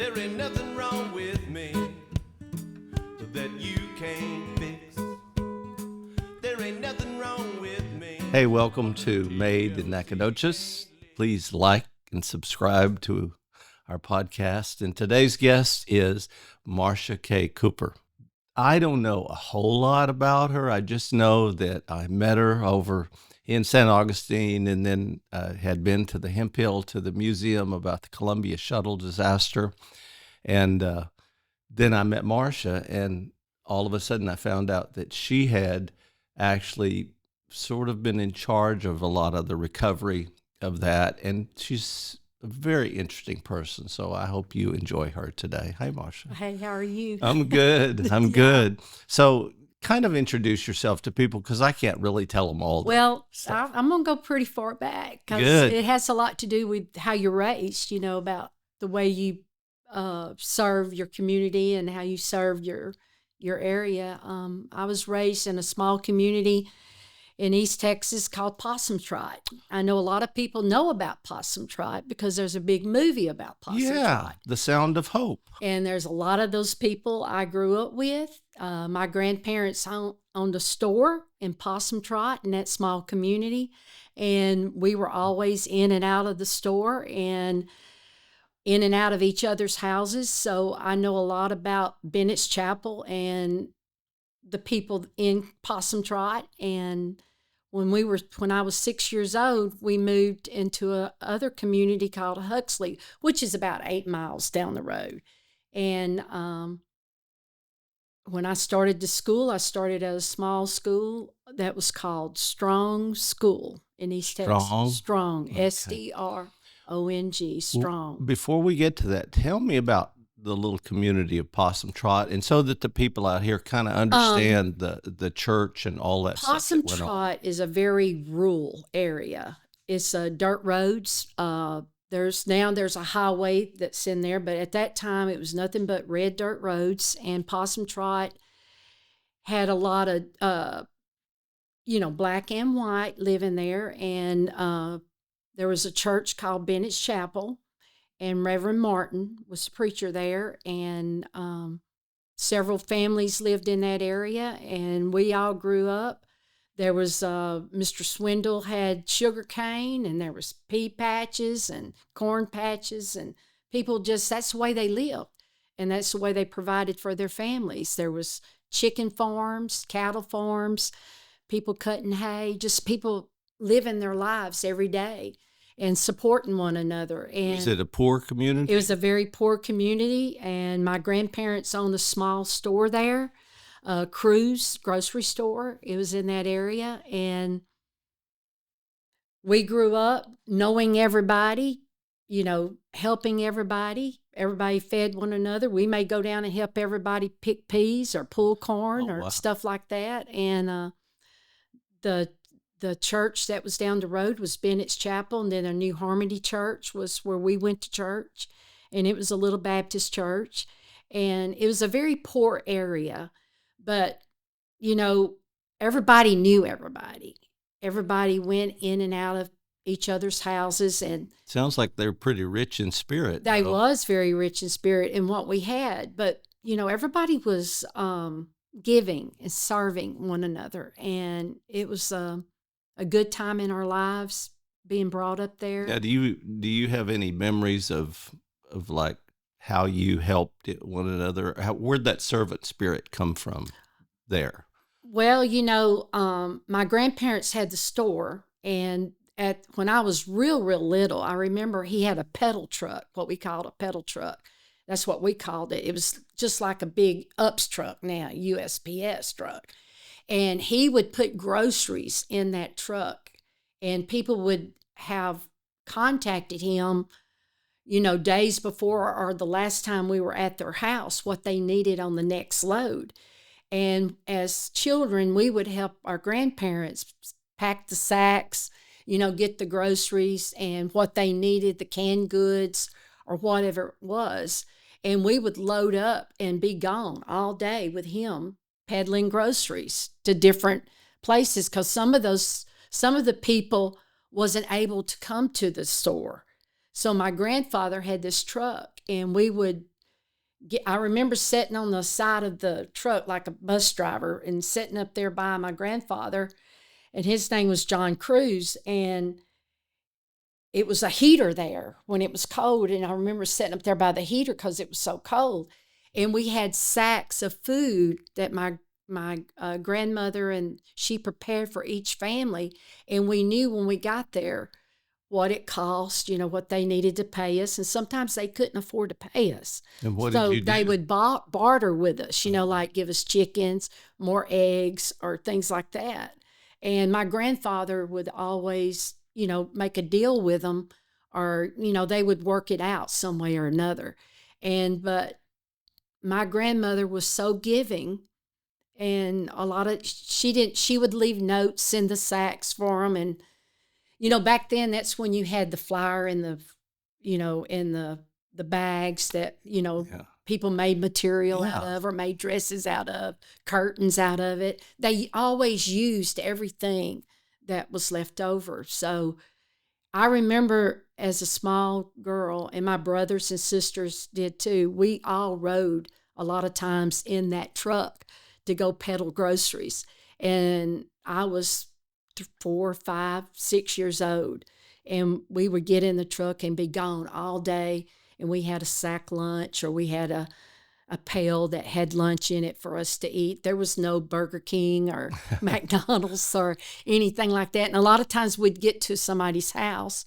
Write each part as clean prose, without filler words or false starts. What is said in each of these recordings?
There ain't nothing wrong with me that you can't fix. There ain't nothing wrong with me. Hey, welcome to Made in Nacogdoches. Please like and subscribe to our podcast. And today's guest is Marsha K. Cooper. I don't know a whole lot about her. I just know that I met her over in St. Augustine and then had been to the Hemp Hill to the museum about the Columbia shuttle disaster. And then I met Marsha, and all of a sudden I found out that she had actually sort of been in charge of a lot of the recovery of that. And she's a very interesting person. So I hope you enjoy her today. Hi, Marsha. Hey, how are you? I'm good. I'm good. So kind of introduce yourself to people because I can't really tell them all. Well, I'm going to go pretty far back because it has a lot to do with how you're raised, you know, about the way you serve your community and how you serve your area. I was raised in a small community in East Texas called Possum Trot. I know a lot of people know about Possum Trot because there's a big movie about Possum Trot. Yeah, The Sound of Hope. And there's a lot of those people I grew up with. My grandparents owned a store in Possum Trot in that small community. And we were always in and out of the store and in and out of each other's houses. So I know a lot about Bennett's Chapel and the people in Possum Trot. And when I was 6 years old, we moved into a other community called Huxley, which is about 8 miles down the road. And when I started to school, I started at a small school that was called Strong School in East Texas. Strong, okay. S-T-R-O-N-G, Strong. Well, before we get to that, tell me about the little community of Possum Trot, and so that the people out here kind of understand the church and all that stuff. Possum Trot is a very rural area. It's dirt roads. There's a highway that's in there, but at that time it was nothing but red dirt roads. And Possum Trot had a lot of black and white living there, and there was a church called Bennett's Chapel. And Reverend Martin was the preacher there, and several families lived in that area, and we all grew up. There was Mr. Swindle had sugar cane, and there was pea patches and corn patches, and people that's the way they lived, and that's the way they provided for their families. There was chicken farms, cattle farms, people cutting hay, just people living their lives every day and supporting one another. And is it a poor community? It was a very poor community, and my grandparents owned a small store there, Cruz grocery store. It was in that area, and we grew up knowing everybody, helping everybody. Everybody fed one another. We may go down and help everybody pick peas or pull corn stuff like that. And the church that was down the road was Bennett's Chapel, and then a New Harmony Church was where we went to church, and it was a little Baptist church, and it was a very poor area, but, everybody knew everybody. Everybody went in and out of each other's houses, and sounds like they're pretty rich in spirit. They was very rich in spirit in what we had, but, everybody was giving and serving one another, and it was a good time in our lives being brought up there. Yeah. Do you have any memories of like how you helped one another? Where'd that servant spirit come from there? Well, my grandparents had the store, and when I was real little, I remember he had a pedal truck, what we called a pedal truck. That's what we called it. It was just like a big UPS truck now, USPS truck. And he would put groceries in that truck, and people would have contacted him, days before or the last time we were at their house, what they needed on the next load. And as children, we would help our grandparents pack the sacks, get the groceries and what they needed, the canned goods or whatever it was. And we would load up and be gone all day with him peddling groceries to different places, because some of the people wasn't able to come to the store. So my grandfather had this truck, and we would I remember sitting on the side of the truck like a bus driver and sitting up there by my grandfather, and his name was John Cruz, and it was a heater there when it was cold. And I remember sitting up there by the heater because it was so cold. And we had sacks of food that my grandmother and she prepared for each family. And we knew when we got there what it cost, what they needed to pay us. And sometimes they couldn't afford to pay us. And what So did you do? they would barter with us, like give us chickens, more eggs, or things like that. And my grandfather would always, make a deal with them, or, they would work it out some way or another. But my grandmother was so giving, and she would leave notes in the sacks for them. And, back then that's when you had the flour in the, in the bags that, people made material out of, or made dresses out of, curtains out of it. They always used everything that was left over. So I remember as a small girl, and my brothers and sisters did too, we all rode a lot of times in that truck to go peddle groceries. And I was 4, 5, 6 years old, and we would get in the truck and be gone all day. And we had a sack lunch, or we had a pail that had lunch in it for us to eat. There was no Burger King or McDonald's or anything like that. And a lot of times we'd get to somebody's house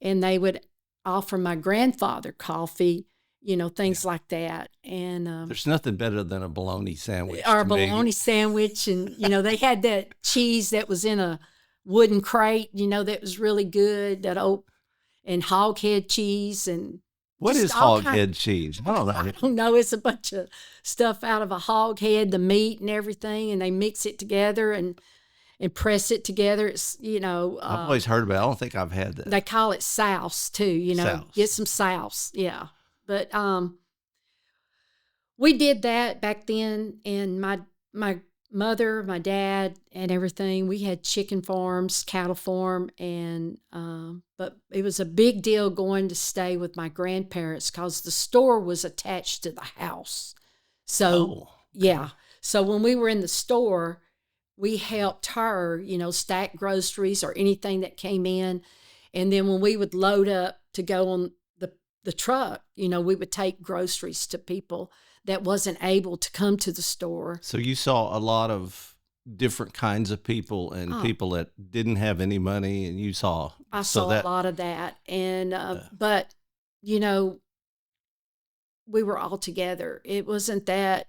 and they would offer my grandfather coffee, things like that. And there's nothing better than a bologna sandwich. Or a bologna sandwich. And, they had that cheese that was in a wooden crate, that was really good, that old, and hog head cheese. And what is hog head cheese? I don't know. It's a bunch of stuff out of a hog head, the meat and everything, and they mix it together and press it together. It's, I've always heard about it. I don't think I've had that. They call it souse too, Souse. Get some souse. Yeah. But we did that back then, and my mother, my dad, and everything, we had chicken farms, cattle farm, and but it was a big deal going to stay with my grandparents because the store was attached to the house. So yeah, so when we were in the store, we helped her, stack groceries or anything that came in, and then when we would load up to go on the truck, we would take groceries to people that wasn't able to come to the store. So you saw a lot of different kinds of people, and people that didn't have any money, and I saw a lot of that. And but we were all together. It wasn't that,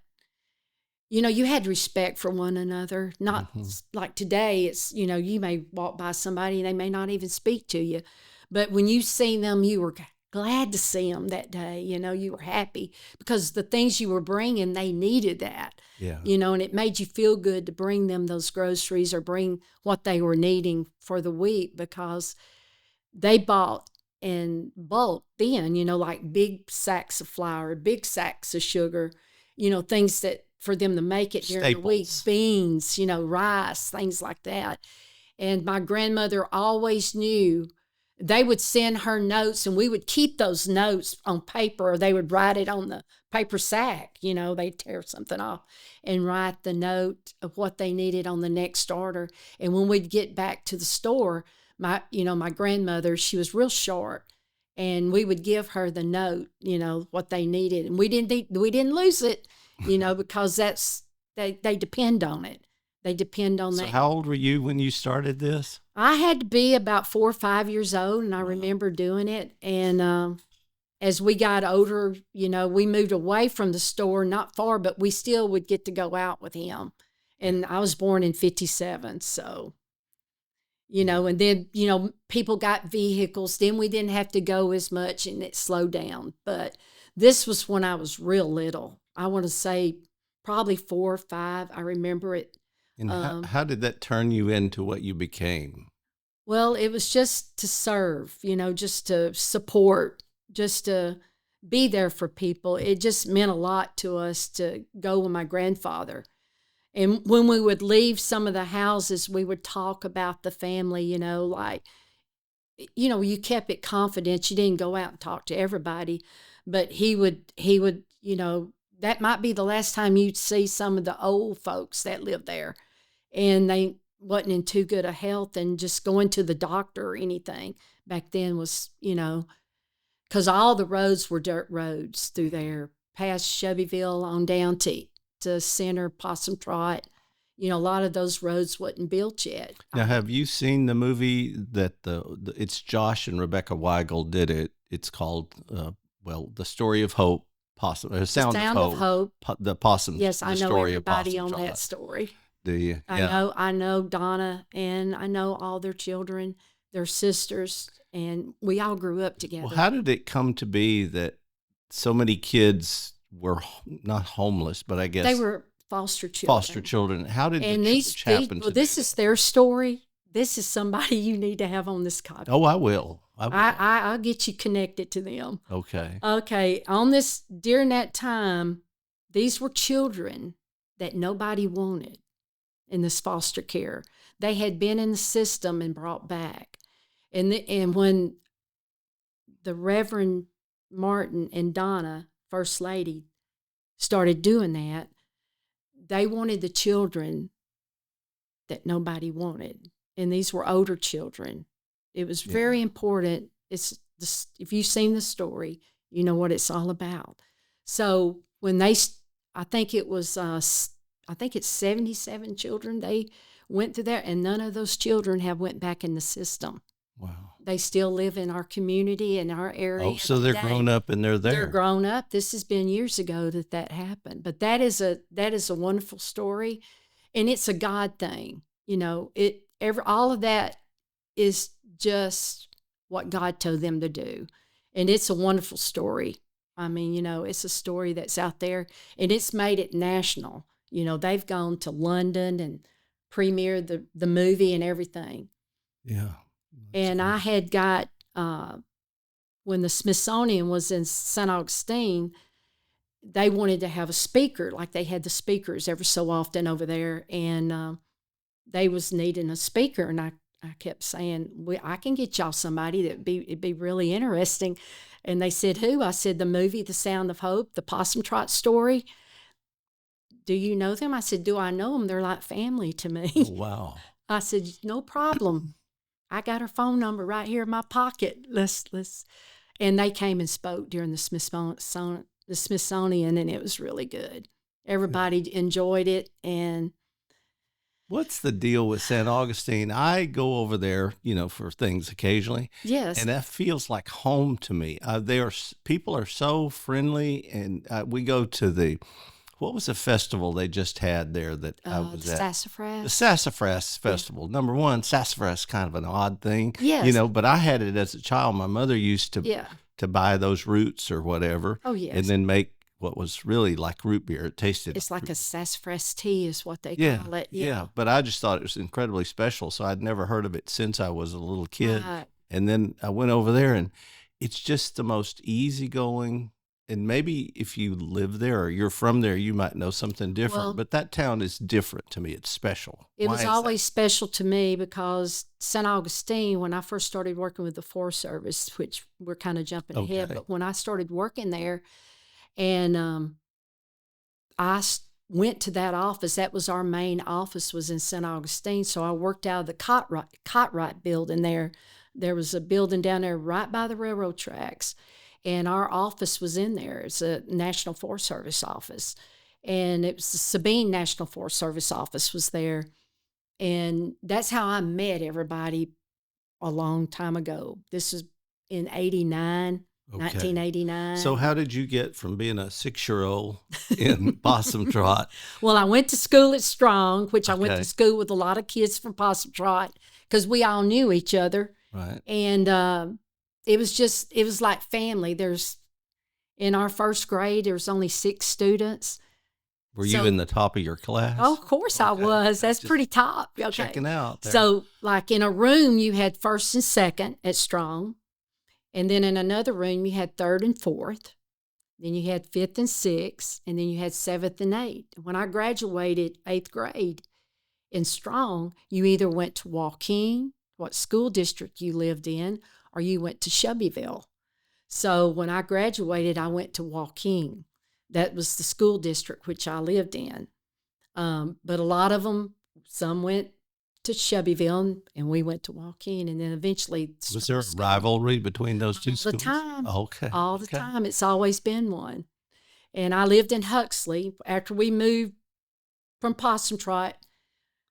you had respect for one another. Not like today, it's, you may walk by somebody and they may not even speak to you, but when you seen them, you were glad to see them that day. You were happy because the things you were bringing, they needed that. Yeah. And it made you feel good to bring them those groceries or bring what they were needing for the week, because they bought in bulk then, like big sacks of flour, big sacks of sugar, things that for them to make it during the week, beans, rice, things like that. And my grandmother always knew. They would send her notes, and we would keep those notes on paper, or they would write it on the paper sack. They'd tear something off and write the note of what they needed on the next order. And when we'd get back to the store, my grandmother, she was real short, and we would give her the note, what they needed. And we didn't lose it, because they depend on it. They depend on that. So how old were you when you started this? I had to be about 4 or 5 years old, and I remember doing it. And as we got older, we moved away from the store, not far, but we still would get to go out with him. And I was born in 1957, so, and then, people got vehicles. Then we didn't have to go as much, and it slowed down. But this was when I was real little. I want to say probably 4 or 5. I remember it. And how did that turn you into what you became? Well, it was just to serve, just to support, just to be there for people. It just meant a lot to us to go with my grandfather. And when we would leave some of the houses, we would talk about the family, you kept it confidential. You didn't go out and talk to everybody. But he would, that might be the last time you'd see some of the old folks that lived there. And they wasn't in too good a health, and just going to the doctor or anything back then was, because all the roads were dirt roads through there, past Shelbyville on down to Center, Possum Trot. A lot of those roads wasn't built yet. Now, have you seen the movie that it's Josh and Rebecca Weigel did it? It's called, The Story of Hope, Sound of Hope. The Possum. Yes, I know story everybody of on Possum that Trot. story. Do you? I know Donna, and I know all their children, their sisters, and we all grew up together. Well, how did it come to be that so many kids were not homeless, but I guess they were foster children? Foster children. How did and the church happen to this do is their story. This is somebody you need to have on this podcast. Oh, I will. I'll get you connected to them. Okay. Okay. During that time, these were children that nobody wanted in this foster care. They had been in the system and brought back. And when the Reverend Martin and Donna, First Lady, started doing that, they wanted the children that nobody wanted. And these were older children. It was very important. If you've seen the story, you know what it's all about. So when I think it's 77 children they went through there, and none of those children have went back in the system. Wow. They still live in our community, in our area. Oh, so they're grown up and they're there. They're grown up. This has been years ago that happened. But that is a wonderful story, and it's a God thing. All of that is just what God told them to do. And it's a wonderful story. I mean, it's a story that's out there, and it's made it national. They've gone to London and premiered the movie and everything. Yeah. And I had got, when the Smithsonian was in St. Augustine, they wanted to have a speaker, like they had the speakers every so often over there. And they was needing a speaker. And I kept saying, I can get y'all somebody it'd be really interesting. And they said, who? I said, the movie, The Sound of Hope, the Possum Trot story. Do you know them? I said, do I know them? They're like family to me. Oh, wow. I said, no problem. I got her phone number right here in my pocket. Let's. And they came and spoke during the Smithsonian, and it was really good. Everybody enjoyed it. And what's the deal with St. Augustine? I go over there, for things occasionally. Yes. And that feels like home to me. People are so friendly, and we go to what was the festival they just had there that I was at? Sassafras. The Sassafras Festival. Number one, sassafras is kind of an odd thing. Yes. But I had it as a child. My mother used to buy those roots or whatever. Oh, yes. And then make what was really like root beer. It tasted. It's like a sassafras tea is what they call it. Yeah. But I just thought it was incredibly special. So I'd never heard of it since I was a little kid. Right. And then I went over there, and it's just the most easygoing. And maybe if you live there or you're from there, you might know something different. Well, but that town is different to me. It's special. It Why was is always special to me because St. Augustine, when I first started working with the Forest Service, which we're kind of jumping ahead, but when I started working there, and I went to that office, that was our main office, was in St. Augustine. So I worked out of the Cotright building there. There was a building down there right by the railroad tracks. And our office was in there. It's a National Forest Service office. And it was the Sabine National Forest Service office was there. And that's how I met everybody a long time ago. This was in 1989. So how did you get from being a 6-year-old in Possum Trot? Well, I went to school at Strong, which I went to school with a lot of kids from Possum Trot because we all knew each other. Right. And it was like family. In our first grade, there was only 6 students. Were you in the top of your class? Oh, of course I was. That's pretty top. Okay. Checking out there. So like in a room, you had first and second at Strong. And then in another room, you had third and fourth. Then you had fifth and sixth. And then you had seventh and eighth. When I graduated 8th grade in Strong, you either went to Joaquin, what school district you lived in, or you went to Shelbyville. So when I graduated, I went to Joaquin. That was the school district which I lived in. But a lot of them, some went to Shelbyville, and we went to Joaquin, and then eventually. Was there a rivalry between those two schools? All the time. Okay. All the time. It's always been one. And I lived in Huxley. After we moved from Possum Trot,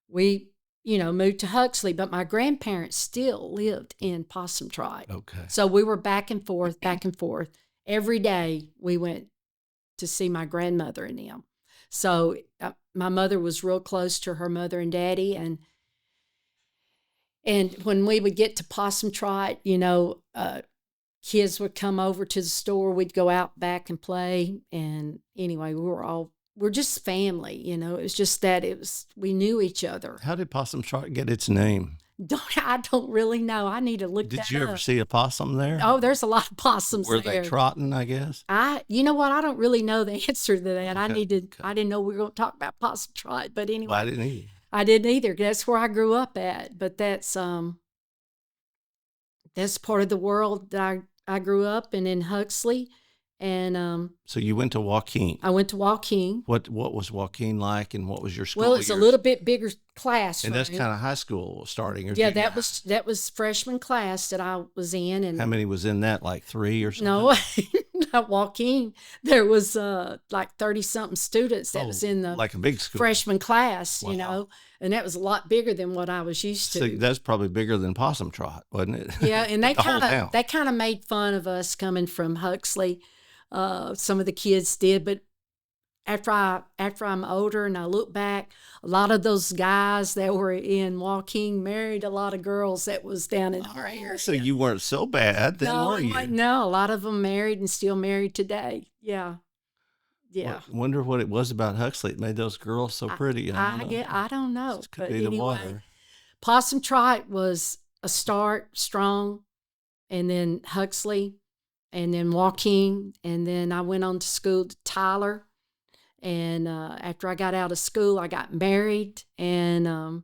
we, moved to Huxley, but my grandparents still lived in Possum Trot. Okay. So we were back and forth. Every day we went to see my grandmother and them. So my mother was real close to her mother and daddy, and when we would get to Possum Trot, kids would come over to the store. We'd go out back and play. And anyway, we're just family, It was just that we knew each other. How did Possum Trot get its name? I don't really know. I need to look that up. Did you ever see a possum there? Oh, there's a lot of possums there. Were they trotting, I guess? You know what? I don't really know the answer to that. Okay. I didn't know we were going to talk about Possum Trot, but anyway. Well, I didn't either. I didn't either. That's where I grew up at, but that's part of the world that I grew up in Huxley. And so you went to Joaquin. I went to Joaquin. What was Joaquin like, and what was your school? Well, it's a little bit bigger class, and that's kind of high school starting. Or yeah, that was freshman class that I was in. And how many was in that? Like 3 or something? No, not Joaquin. There was like 30-something students that was in the like a big school freshman class, Wow. And that was a lot bigger than what I was used to. So that's probably bigger than Possum Trot, wasn't it? Yeah, and they The kind of made fun of us coming from Huxley. Some of the kids did, but after I'm older and I look back, a lot of those guys that were in Joaquin married a lot of girls that was down in our area. So you weren't so bad then, were you? No, a lot of them married and still married today. Yeah. Wonder what it was about Huxley that made those girls so pretty. I don't know. It could be the water. Possum Trot was a start, strong, and then Huxley, and then Joaquin, and then I went on to school to Tyler. And after I got out of school, I got married and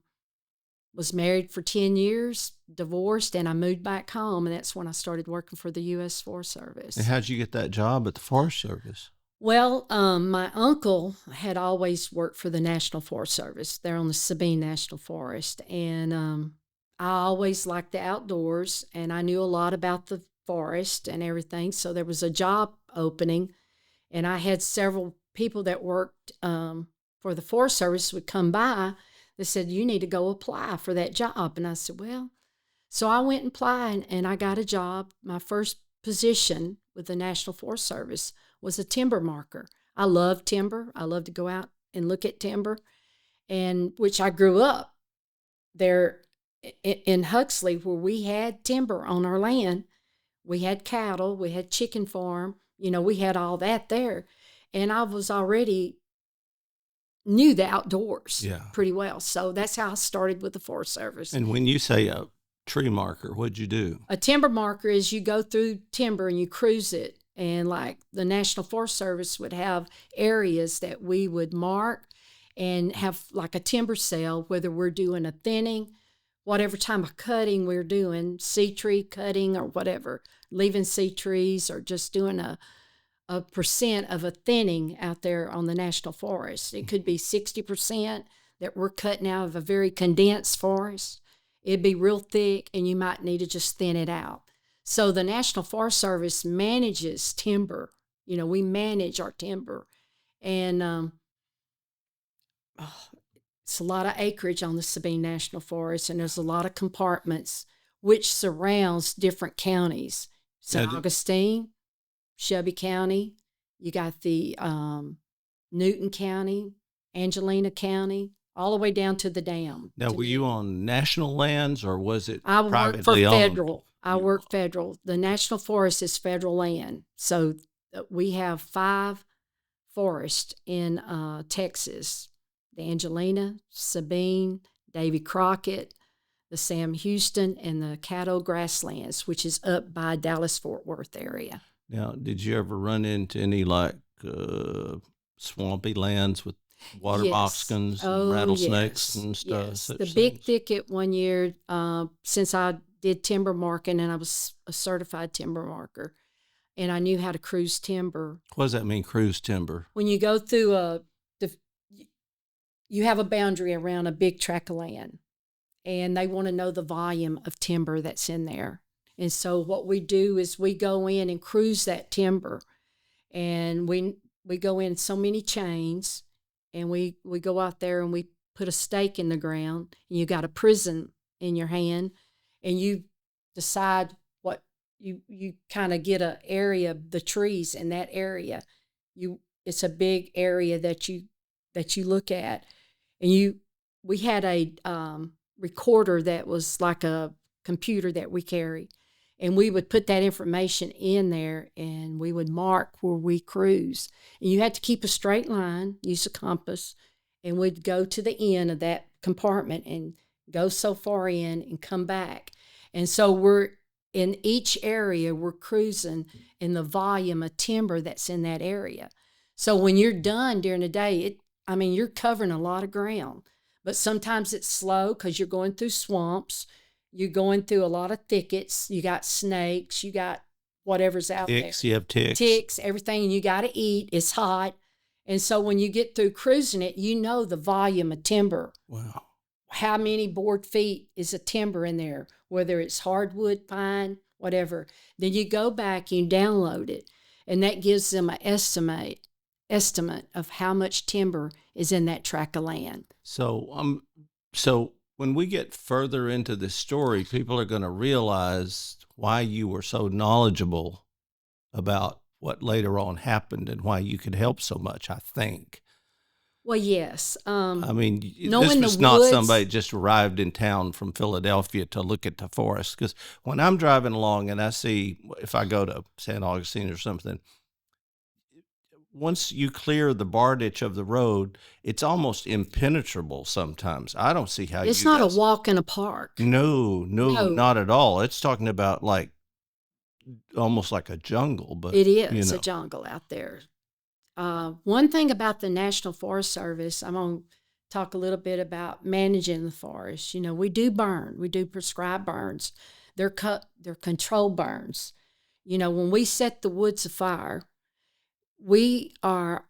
was married for 10 years, divorced, and I moved back home. And that's when I started working for the U.S. Forest Service. And how'd you get that job at the Forest Service? Well, my uncle had always worked for the National Forest Service. They're on the Sabine National Forest. And I always liked the outdoors, and I knew a lot about the forest and everything. So there was a job opening, and I had several people that worked for the Forest Service would come by. They said, you need to go apply for that job. And I said, well, so I went and applied, and I got a job. My first position with the National Forest Service was a timber marker. I love timber. I love to go out and look at timber, and which I grew up there in Huxley, where we had timber on our land. We had cattle, we had chicken farm, we had all that there. And I was already knew the outdoors pretty well. So that's how I started with the Forest Service. And when you say a tree marker, what'd you do? A timber marker is you go through timber and you cruise it. And like the National Forest Service would have areas that we would mark and have like a timber sale, whether we're doing a thinning, whatever time of cutting we're doing, sea tree cutting or whatever, leaving sea trees or just doing a percent of a thinning out there on the National Forest. It could be 60% that we're cutting out of a very condensed forest. It'd be real thick and you might need to just thin it out. So the National Forest Service manages timber. We manage our timber. And it's a lot of acreage on the Sabine National Forest, and there's a lot of compartments which surrounds different counties. St. Augustine, Shelby County, you got the Newton County, Angelina County, all the way down to the dam. Now, were you on national lands or was it I privately worked for owned? federal. I work federal. The National Forest is federal land. So we have 5 forests in Texas: the Angelina, Sabine, Davy Crockett, the Sam Houston, and the Caddo Grasslands, which is up by Dallas-Fort Worth area. Now, did you ever run into any like swampy lands with water moccasins and rattlesnakes and stuff? Yes. The big thicket one year, since I did timber marking and I was a certified timber marker, and I knew how to cruise timber. What does that mean, cruise timber? When you go through you have a boundary around a big tract of land, and they want to know the volume of timber that's in there. And so what we do is we go in and cruise that timber, and we go in so many chains, and we go out there and we put a stake in the ground, and you got a prism in your hand, and you decide what you kind of get an area of the trees in that area. It's a big area that you look at, and we had a recorder that was like a computer that we carry, and we would put that information in there, and we would mark where we cruise. And you had to keep a straight line, use a compass, and we'd go to the end of that compartment and go so far in and come back. And so we're in each area, we're cruising in the volume of timber that's in that area. So when you're done during the day, you're covering a lot of ground, but sometimes it's slow because you're going through swamps, you're going through a lot of thickets, you got snakes, you got whatever's out there. You have ticks. Ticks, everything, and you got to eat. It's hot. And so when you get through cruising it, you know the volume of timber. Wow. How many board feet is a timber in there, whether it's hardwood, pine, whatever. Then you go back, you download it, and that gives them an estimate of how much timber is in that tract of land. So when we get further into this story, people are going to realize why you were so knowledgeable about what later on happened and why you could help so much, I think. Well, yes. This knowing was the not woods, somebody just arrived in town from Philadelphia to look at the forest. Because when I'm driving along and I see, if I go to San Augustine or something, once you clear the bar ditch of the road, it's almost impenetrable sometimes. I don't see how it's not a walk in a park. No, not at all. It's talking about like almost like a jungle. But it is a jungle out there. One thing about the National Forest Service, I'm going to talk a little bit about managing the forest. We do burn. We do prescribed burns. They're controlled burns. When we set the woods afire, we are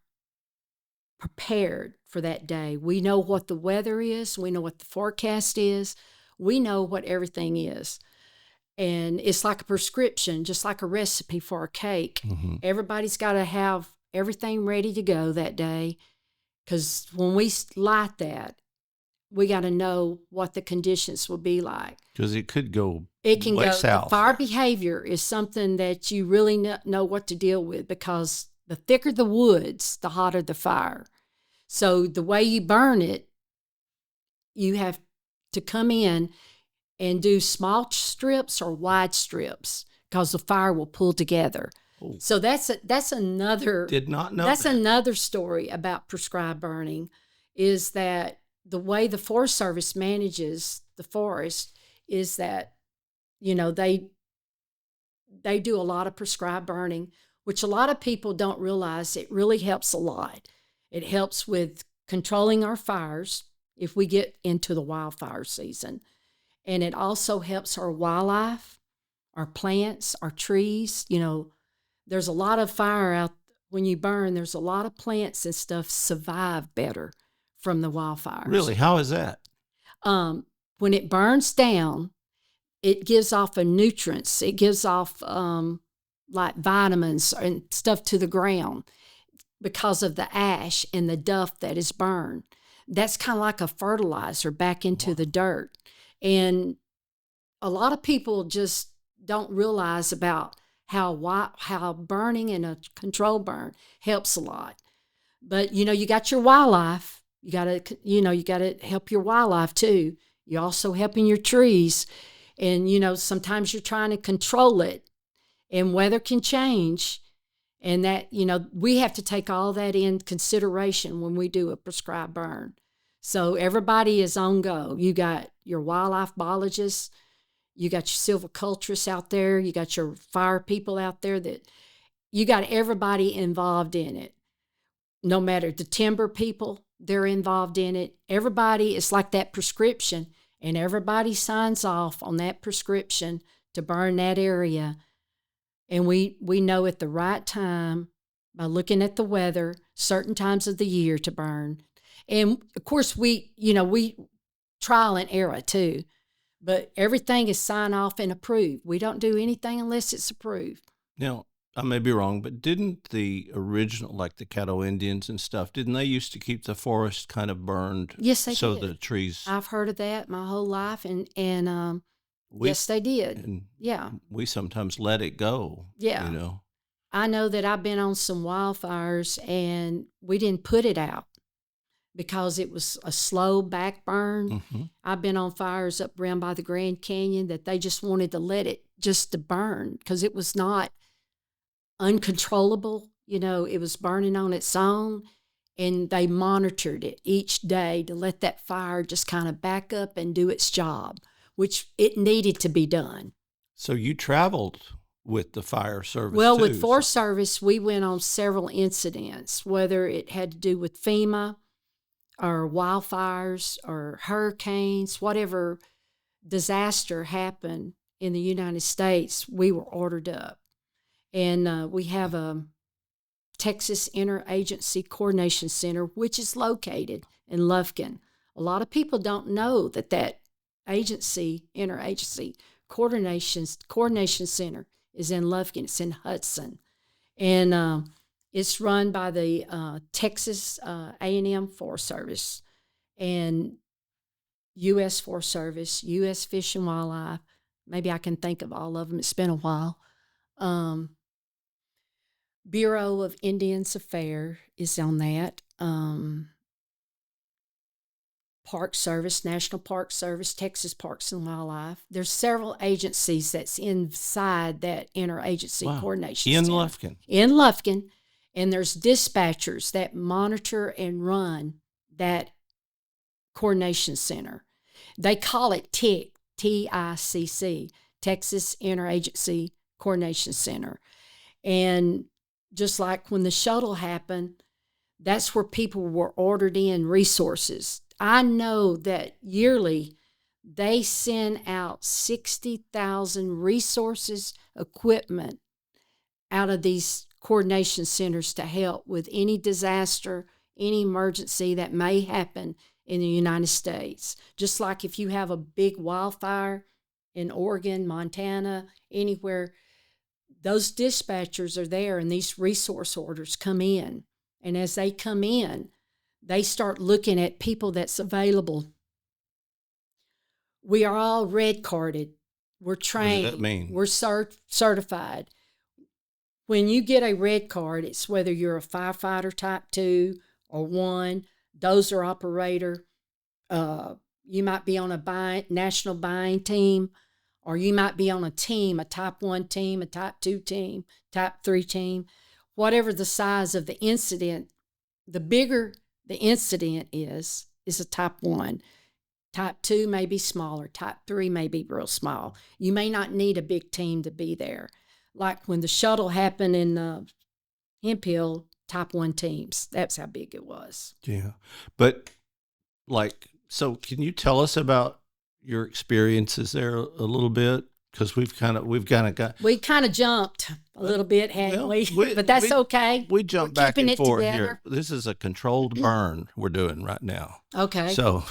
prepared for that day. We know what the weather is. We know what the forecast is. We know what everything is. And it's like a prescription, just like a recipe for a cake. Mm-hmm. Everybody's got to have everything ready to go that day, because when we light that, we got to know what the conditions will be like. Because it can go The south. fire behavior is something that you really know what to deal with, because the thicker the woods, the hotter the fire. So the way you burn it, you have to come in and do small strips or wide strips, because the fire will pull together. Ooh. So that's another. Did not know. That's that. Another story about prescribed burning, is that the way the Forest Service manages the forest is that, they do a lot of prescribed burning, which a lot of people don't realize it really helps a lot. It helps with controlling our fires if we get into the wildfire season. And it also helps our wildlife, our plants, our trees. There's a lot of fire out when you burn. There's a lot of plants and stuff survive better from the wildfires. Really? How is that? When it burns down, it gives off nutrients. It gives off like vitamins and stuff to the ground because of the ash and the duff that is burned. That's kind of like a fertilizer back into the dirt. And a lot of people just don't realize about how burning and a controlled burn helps a lot. But, you got your wildlife. You got to help your wildlife too. You're also helping your trees. And, sometimes you're trying to control it, and weather can change. And that, we have to take all that in consideration when we do a prescribed burn. So everybody is on go. You got your wildlife biologists, you got your silviculturists out there, you got your fire people out there, that you got everybody involved in it. No matter the timber people, they're involved in it. Everybody is like that prescription, and everybody signs off on that prescription to burn that area. And we know at the right time, by looking at the weather, certain times of the year to burn. And of course, we trial and error too, but everything is signed off and approved. We don't do anything unless it's approved. Now, I may be wrong, but didn't the original, like the Caddo Indians and stuff, didn't they used to keep the forest kind of burned? Yes, they so did. the trees. I've heard of that my whole life, and We- yes, they did. And Yeah. we sometimes let it go. Yeah. You know. I know that I've been on some wildfires and we didn't put it out because it was a slow back burn. Mm-hmm. I've been on fires up around by the Grand Canyon that they just wanted to let it just to burn because it was not uncontrollable. It was burning on its own, and they monitored it each day to let that fire just kind of back up and do its job, which it needed to be done. So you traveled with the fire service. Well, too, with Forest Service, we went on several incidents, whether it had to do with FEMA or wildfires or hurricanes, whatever disaster happened in the United States, we were ordered up. And we have a Texas Interagency Coordination Center, which is located in Lufkin. A lot of people don't know that Interagency Coordination Center is in Lufkin. It's in Hudson. And it's run by the Texas A&M Forest Service and U.S. Forest Service, U.S. Fish and Wildlife. Maybe I can think of all of them. It's been a while. Bureau of Indians Affairs is on that. Park Service, National Park Service, Texas Parks and Wildlife. There's several agencies that's inside that interagency coordination in center. Lufkin. In Lufkin. And there's dispatchers that monitor and run that coordination center. They call it TICC, T-I-C-C, Texas Interagency Coordination Center. And just like when the shuttle happened, that's where people were ordered in resources. I know that yearly they send out 60,000 resources, equipment out of these coordination centers to help with any disaster, any emergency that may happen in the United States. Just like if you have a big wildfire in Oregon, Montana, anywhere, those dispatchers are there and these resource orders come in. And as they come in, they start looking at people that's available. We are all red carded. We're trained. What does that mean? We're certified. When you get a red card, it's whether you're a firefighter type 2 or 1, dozer operator. You might be on a national buying team, or you might be on a team, a type 1 team, a type 2 team, type 3 team. Whatever the size of the incident, the bigger the incident is a type 1. Type 2 may be smaller. Type 3 may be real small. You may not need a big team to be there. Like when the shuttle happened in Hemphill, type 1 teams. That's how big it was. Yeah. But so can you tell us about your experiences there a little bit? Because we kind of jumped a little bit, hadn't we? But that's okay. We jumped back and forth here. Together. This is a controlled burn we're doing right now. Okay. So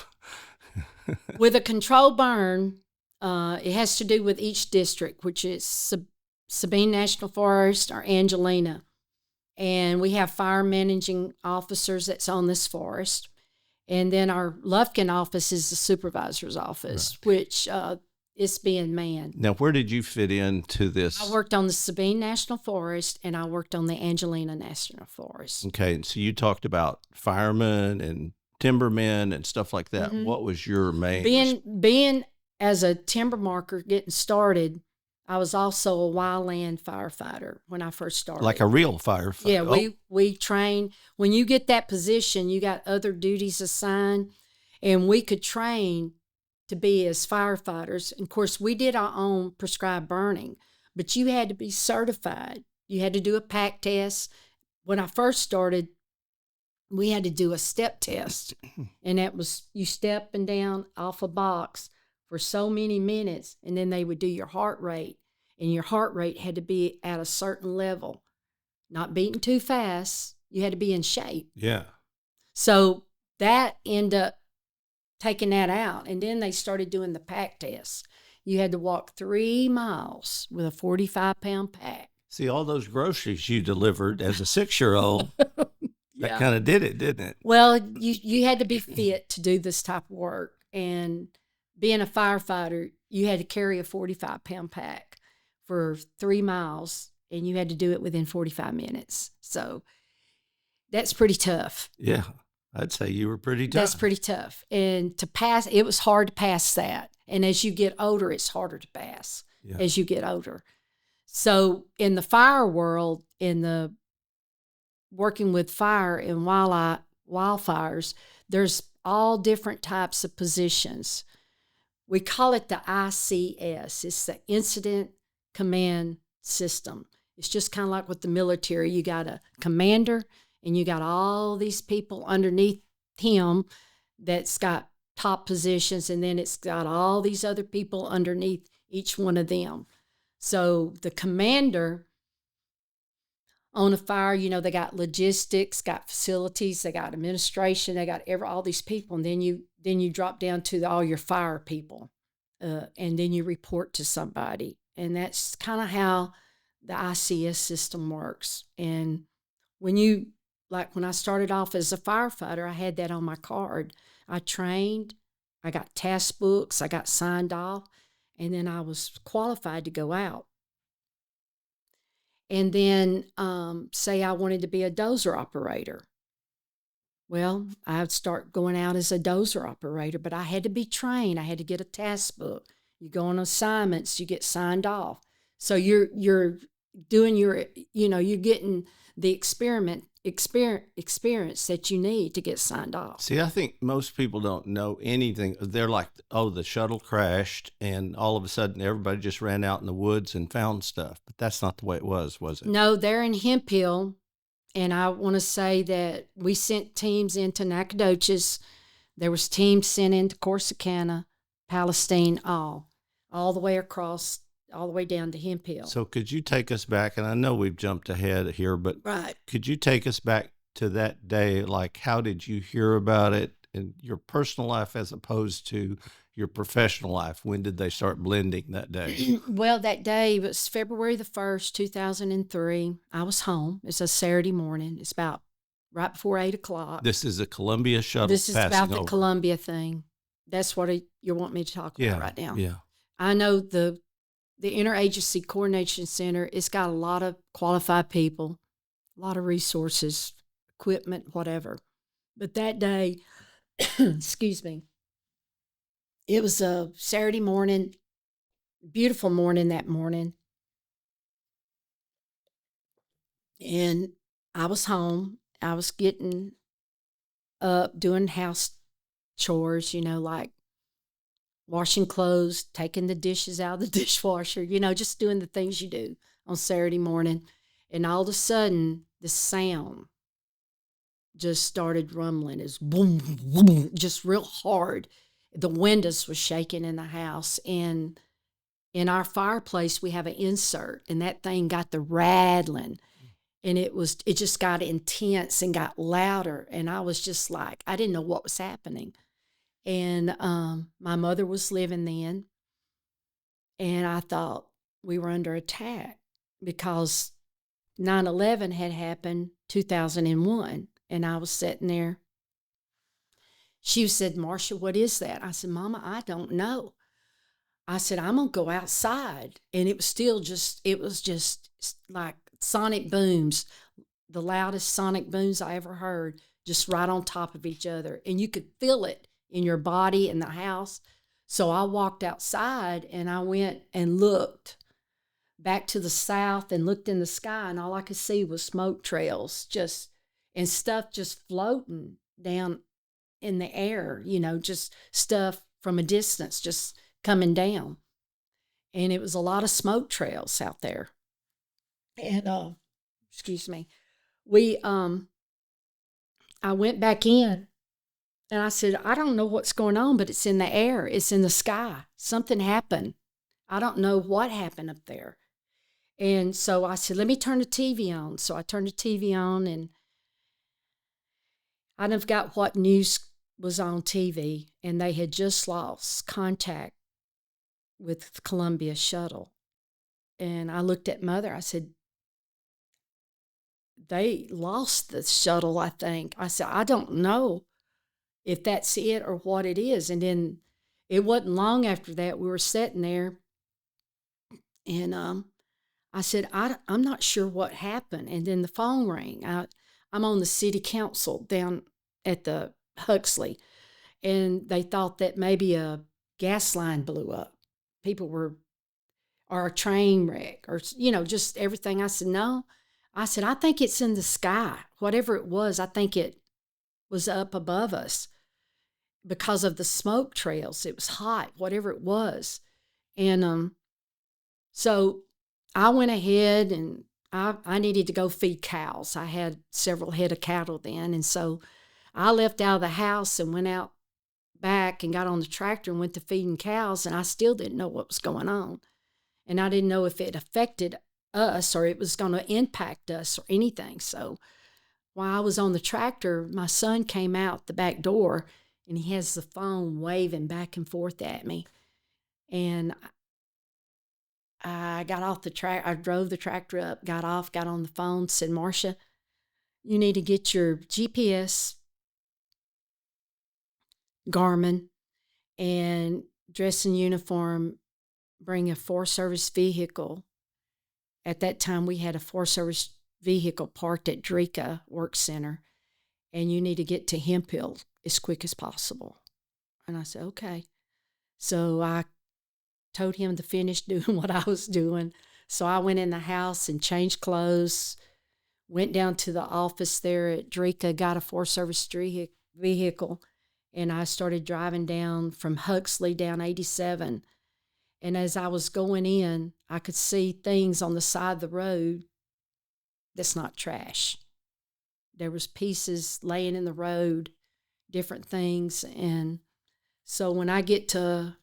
with a controlled burn, it has to do with each district, which is Sabine National Forest or Angelina. And we have fire managing officers that's on this forest. And then our Lufkin office is the supervisor's office, right, which it's being manned. Now, where did you fit into this? I worked on the Sabine National Forest, and I worked on the Angelina National Forest. Okay, and so you talked about firemen and timbermen and stuff like that. Mm-hmm. What was your main? Being as a timber marker getting started, I was also a wildland firefighter when I first started. Like a real firefighter? Yeah, we train. When you get that position, you got other duties assigned, and we could train to be as firefighters. And of course, we did our own prescribed burning, but you had to be certified. You had to do a pack test. When I first started, we had to do a step test, and that was you stepping down off a box for so many minutes, and then they would do your heart rate. and your heart rate had to be at a certain level, not beating too fast. You had to be in shape. Yeah. So that ended up taking that out. And then they started doing the pack test. You had to walk 3 miles with a 45-pound pack. See, all those groceries you delivered as a 6-year-old, that kind of did it, didn't it? Well, you had to be fit to do this type of work. And being a firefighter, you had to carry a 45-pound pack for 3 miles, and you had to do it within 45 minutes. So that's pretty tough. Yeah, I'd say you were pretty tough. That's pretty tough. And to pass, it was hard to pass that. And as you get older, it's harder to pass as you get older. So in the fire world, in the working with fire and wildfires, there's all different types of positions. We call it the ICS. It's the Incident Command System. It's just kind of like with the military. You got a commander, and you got all these people underneath him that's got top positions, and then it's got all these other people underneath each one of them. So the commander on a fire, they got logistics, got facilities, they got administration, they got all these people, and then you drop down to all your fire people, and then you report to somebody, and that's kind of how the ICS system works. And when I started off as a firefighter, I had that on my card. I trained, I got task books, I got signed off, and then I was qualified to go out. And then say I wanted to be a dozer operator. Well, I'd start going out as a dozer operator, but I had to be trained. I had to get a task book. You go on assignments, you get signed off. So you're doing you're getting the experience that you need to get signed off. See, I think most people don't know anything. They're like, oh, the shuttle crashed, and all of a sudden everybody just ran out in the woods and found stuff. But that's not the way it was it? No, they're in Hemp Hill, and I want to say that we sent teams into Nacogdoches. There was teams sent into Corsicana, Palestine, all the way across, all the way down to Hemp Hill. So could you take us back, and I know we've jumped ahead here, but right. Could you take us back to that day? Like, how did you hear about it in your personal life as opposed to your professional life? When did they start blending that day? Well, that day was February the 1st, 2003. I was home. It's a Saturday morning. It's about right before 8 o'clock. This is a Columbia shuttle. This is about the over. Columbia thing. That's what you want me to talk about right now. Yeah. I know the Interagency Coordination Center, it's got a lot of qualified people, a lot of resources, equipment, whatever. But that day, excuse me, it was a Saturday morning, beautiful morning that morning. And I was home. I was getting up, doing house chores, like washing clothes, taking the dishes out of the dishwasher, just doing the things you do on Saturday morning. And all of a sudden, the sound just started rumbling. It's boom, boom, just real hard. The windows were shaking in the house. And in our fireplace, we have an insert, and that thing got the rattling. And it just got intense and got louder. And I was just like, I didn't know what was happening. And my mother was living then, and I thought we were under attack because 9/11 had happened 2001, and I was sitting there. She said, Marsha, what is that? I said, Mama, I don't know. I said, I'm going to go outside. And it was just like sonic booms, the loudest sonic booms I ever heard, just right on top of each other. And you could feel it in your body, in the house. So I walked outside, and I went and looked back to the south and looked in the sky, and all I could see was smoke trails and stuff just floating down in the air, just stuff from a distance just coming down. And it was a lot of smoke trails out there. And excuse me. I went back in. And I said, I don't know what's going on, but it's in the air. It's in the sky. Something happened. I don't know what happened up there. And so I said, let me turn the TV on. So I turned the TV on, and I never forgot what news was on TV, and they had just lost contact with the Columbia shuttle. And I looked at Mother. I said, they lost the shuttle, I think. I said, I don't know if that's it or what it is. And then it wasn't long after that, we were sitting there, and I said, I'm not sure what happened. And then the phone rang. I'm on the city council down at the Huxley, and they thought that maybe a gas line blew up. People were, or a train wreck, or, just everything. I said, no. I said, I think it's in the sky. Whatever it was, I think it was up above us because of the smoke trails. It was hot, whatever it was. And so I went ahead, and I needed to go feed cows. I had several head of cattle then. And so I left out of the house and went out back and got on the tractor and went to feeding cows, and I still didn't know what was going on. And I didn't know if it affected us or it was going to impact us or anything. So while I was on the tractor, my son came out the back door, and he has the phone waving back and forth at me. And I got off the track. I drove the tractor up, got off, got on the phone, said, Marsha, you need to get your GPS, Garmin, and dress in uniform, bring a Forest Service vehicle. At that time, we had a Forest Service vehicle parked at Drika Work Center, and you need to get to Hemp Hill as quick as possible. And I said, okay. So I told him to finish doing what I was doing. So I went in the house and changed clothes, went down to the office there at Drika, got a Forest Service vehicle, and I started driving down from Huxley down 87. And as I was going in, I could see things on the side of the road that's not trash. There was pieces laying in the road, different things. And so when I get to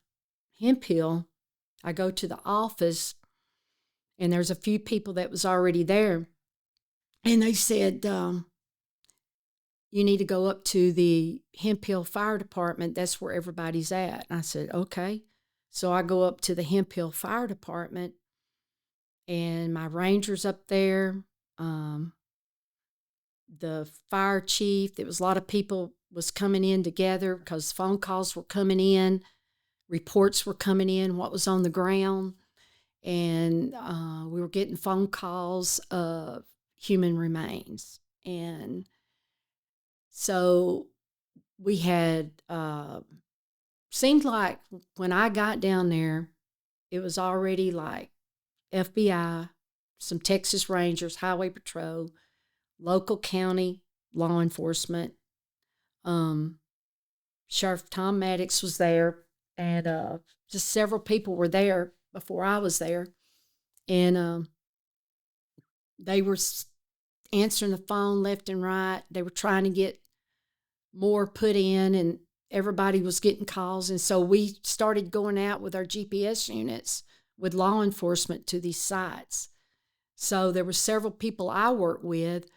Hemp Hill, I go to the office, and there's a few people that was already there. And they said, you need to go up to the Hemp Hill Fire Department. That's where everybody's at. And I said, okay. So I go up to the Hemp Hill Fire Department, and my ranger's up there. The fire chief, there was a lot of people was coming in together because phone calls were coming in, reports were coming in, what was on the ground. And we were getting phone calls of human remains. And so we had, seemed like when I got down there, it was already like FBI, some Texas Rangers, Highway Patrol, local county law enforcement. Sheriff Tom Maddox was there, and just several people were there before I was there. And they were answering the phone left and right. They were trying to get more put in, and everybody was getting calls. And so we started going out with our GPS units with law enforcement to these sites. So there were several people I worked with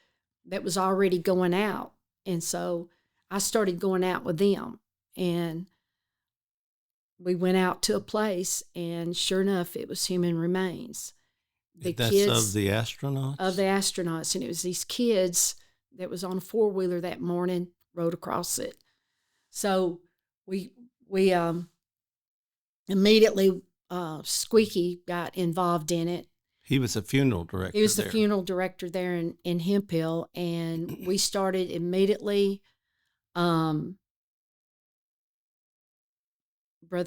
that was already going out. And so I started going out with them. And we went out to a place, and sure enough, it was human remains. That's kids of the astronauts? Of the astronauts. And it was these kids that was on a four-wheeler that morning, rode across it. So we immediately, Squeaky got involved in it. He was a funeral director. He was the funeral director there in Hemp Hill, and we started immediately. Brother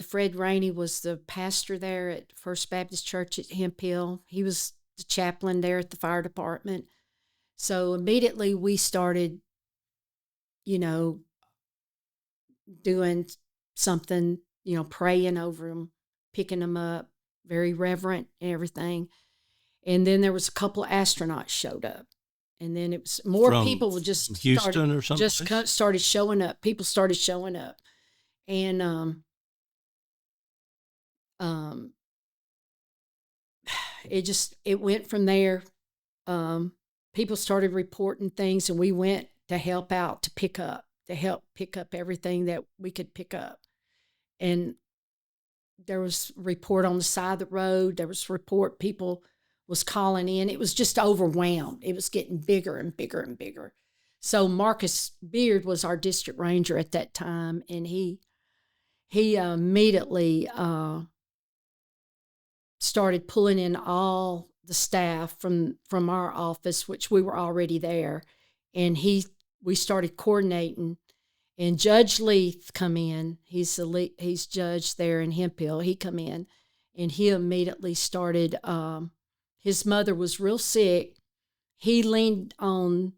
Fred Rainey was the pastor there at First Baptist Church at Hemp Hill. He was the chaplain there at the fire department. So immediately we started, doing something, praying over them, picking them up, very reverent and everything. And then there was a couple of astronauts showed up. And then it was more people would just Houston or something. Just started showing up. People started showing up. And it went from there. People started reporting things, and we went to help out, to help pick up everything that we could pick up. And there was report on the side of the road. There was report people was calling in. It was just overwhelmed. It was getting bigger and bigger and bigger. So Marcus Beard was our district ranger at that time, and he immediately started pulling in all the staff from our office, which we were already there, and we started coordinating. And Judge Leith come in. He's judge there in Hemphill. He come in, and he immediately started. His mother was real sick. He leaned on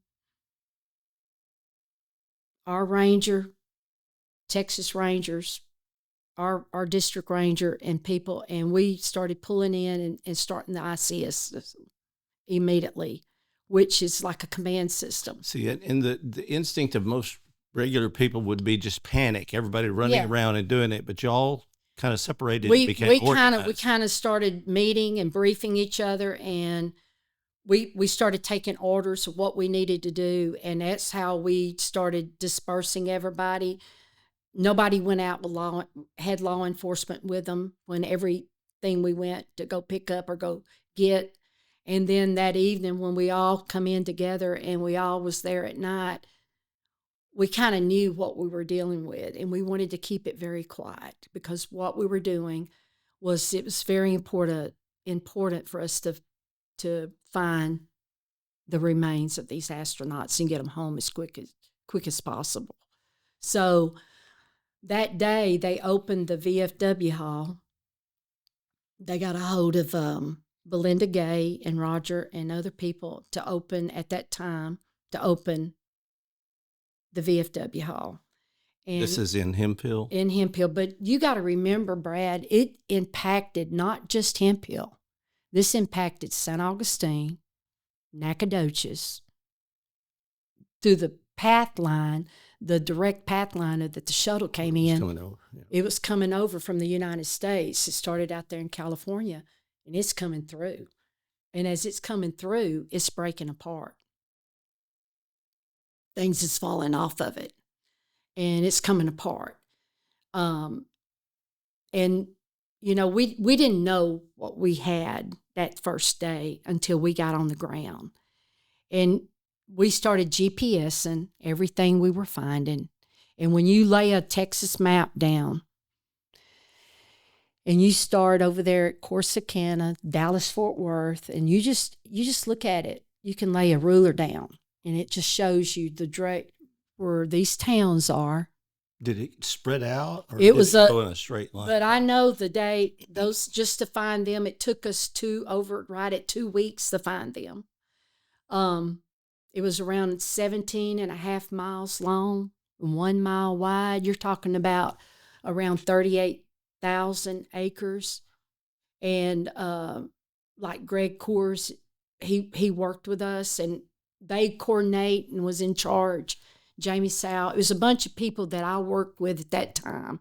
our ranger, Texas Rangers, our district ranger, and people, and we started pulling in and starting the ICS immediately, which is like a command system. See, and the instinct of most regular people would be just panic, everybody running around and doing it, but y'all kind of separated. We organized. we kind of started meeting and briefing each other, and we started taking orders of what we needed to do, and that's how we started dispersing everybody. Nobody went out with had law enforcement with them when everything we went to go pick up or go get. And then that evening when we all come in together and we all was there at night, we kind of knew what we were dealing with, and we wanted to keep it very quiet, because what we were doing was, it was very important for us to find the remains of these astronauts and get them home as quick as possible. So that day they opened the VFW hall. They got a hold of Belinda Gay and Roger and other people to open the VFW hall. And this is in Hemphill? In Hemphill. But you got to remember, Brad, it impacted not just Hemphill. This impacted St. Augustine, Nacogdoches, through the path line, the direct path line that the shuttle came in. Coming over. Yeah. It was coming over from the United States. It started out there in California, and it's coming through. And as it's coming through, it's breaking apart. Things is falling off of it, and it's coming apart. And, you know, we didn't know what we had that first day until we got on the ground. And we started GPSing everything we were finding. And when you lay a Texas map down and you start over there at Corsicana, Dallas, Fort Worth, and you just look at it, you can lay a ruler down, and it just shows you the direct where these towns are. Did it spread out, or it was go in a straight line? But I know the day, those, just to find them, it took us right at 2 weeks to find them. It was around 17 and a half miles long, 1 mile wide. You're talking about around 38,000 acres. And like Greg Coors, he worked with us, and they coordinate and was in charge. Jamie Sow, it was a bunch of people that I worked with at that time.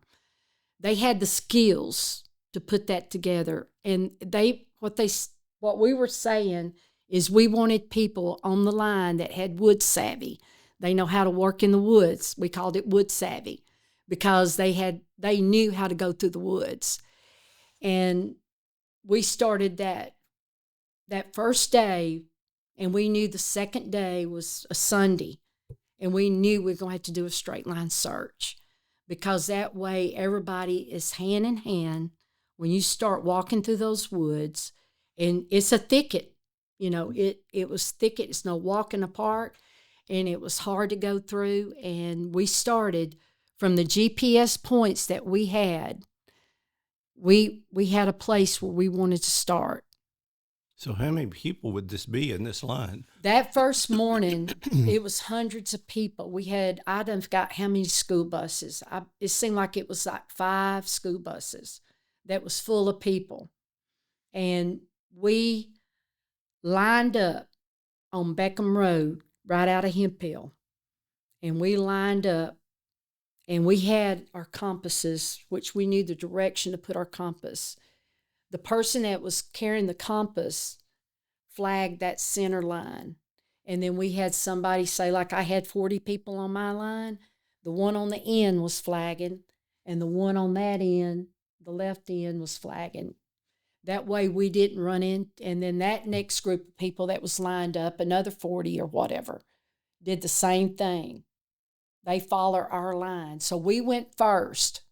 They had the skills to put that together. And what we were saying is, we wanted people on the line that had wood savvy. They know how to work in the woods. We called it wood savvy, because they knew how to go through the woods. And we started that first day, and we knew the second day was a Sunday, and we knew we were going to have to do a straight line search, because that way everybody is hand in hand when you start walking through those woods. And it's a thicket. You know, it was thicket. It's no walk in the park, and it was hard to go through. And we started from the GPS points that we had. We had a place where we wanted to start. So how many people would this be in this line? That first morning, it was hundreds of people. I done forgot how many school buses. It seemed like it was like 5 school buses that was full of people. And we lined up on Beckham Road, right out of Hemphill. And we lined up, and we had our compasses, which we knew the direction to put our compass. the person that was carrying the compass flagged that center line. And then we had somebody say, like I had 40 people on my line, the one on the end was flagging, and the one on that end, the left end, was flagging. That way we didn't run in. And then that next group of people that was lined up, another 40 or whatever, did the same thing. They follow our line. So we went first.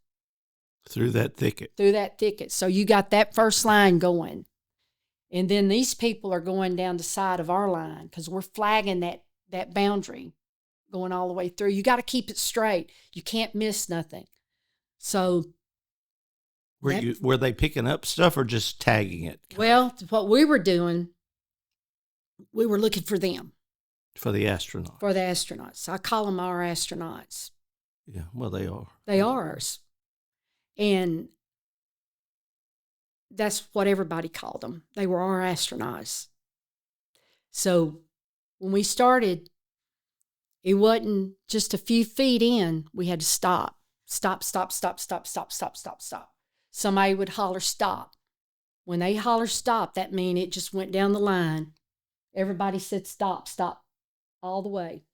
Through that thicket. So you got that first line going. And then these people are going down the side of our line because we're flagging that boundary going all the way through. You got to keep it straight. You can't miss nothing. So Were they picking up stuff or just tagging it? Well, what we were doing, we were looking for them. For the astronauts. For the astronauts. I call them our astronauts. Yeah, well, they are. They are ours. And that's what everybody called them. They were our astronauts. So when we started, it wasn't just a few feet in. We had to stop. Stop. Somebody would holler stop. When they holler stop, that means it just went down the line. Everybody said stop all the way.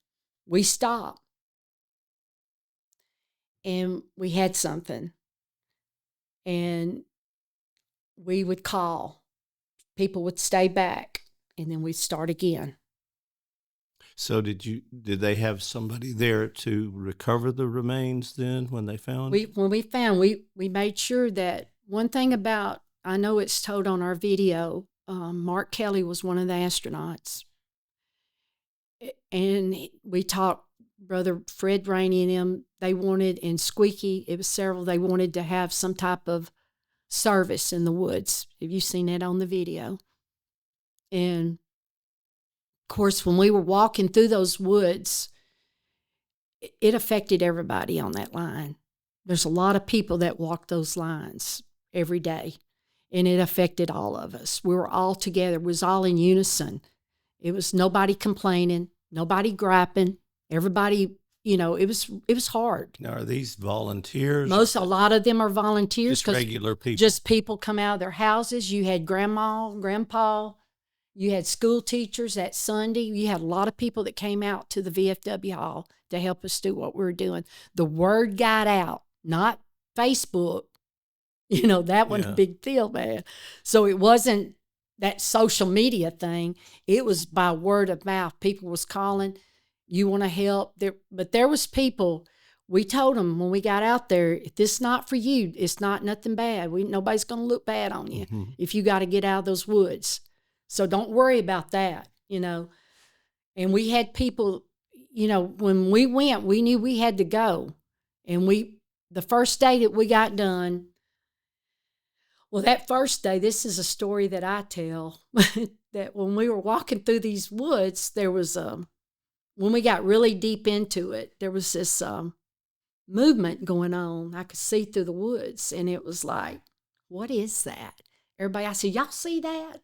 We stopped. And we had something. And we would call. People would stay back, and then we'd start again. So did they have somebody there to recover the remains then when they found? We made sure that one thing about, I know it's told on our video, Mark Kelly was one of the astronauts. And we talked, Brother Fred Rainey and them, they wanted, and Squeaky, it was several, they wanted to have some type of service in the woods. Have you seen that on the video? And of course, when we were walking through those woods, it affected everybody on that line. There's a lot of people that walk those lines every day, and it affected all of us. We were all together. It was all in unison. It was nobody complaining, nobody griping. Everybody, it was hard. Now, are these volunteers? A lot of them are volunteers. Just regular people. Just people come out of their houses. You had grandma, grandpa. You had school teachers that Sunday. You had a lot of people that came out to the VFW hall to help us do what we were doing. The word got out, not Facebook. That wasn't a big deal, man. So it wasn't that social media thing. It was by word of mouth. People was calling, you want to help? But there was people, we told them when we got out there, if this is not for you, it's not nothing bad. Nobody's going to look bad on you if you got to get out of those woods. So don't worry about that, And we had people, when we went, we knew we had to go. And the first day that we got done, well, that first day, this is a story that I tell, that when we were walking through these woods, there was, when we got really deep into it, there was this movement going on. I could see through the woods, and it was like, what is that? Everybody, I said, y'all see that?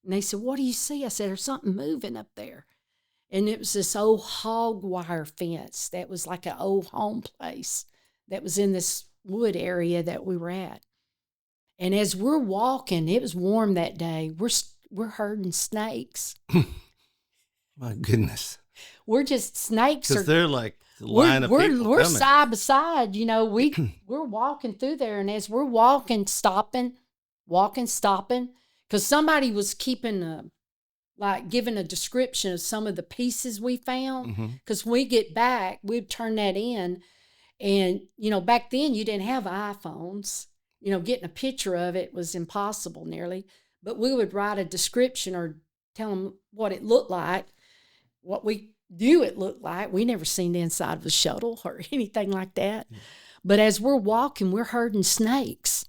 And they said, what do you see? I said, there's something moving up there. And it was this old hog wire fence that was like an old home place that was in this wood area that we were at. And as we're walking, it was warm that day, we're herding snakes. My goodness. We're just snakes. Because they're like the line of people We're coming. side by side, we're walking through there. And as we're walking, stopping, because somebody was keeping giving a description of some of the pieces we found. Because when we get back, we'd turn that in. And, back then you didn't have iPhones. Getting a picture of it was impossible nearly. But we would write a description or tell them what it looked like, what we knew it looked like. We never seen the inside of a shuttle or anything like that. But as we're walking, we're herding snakes.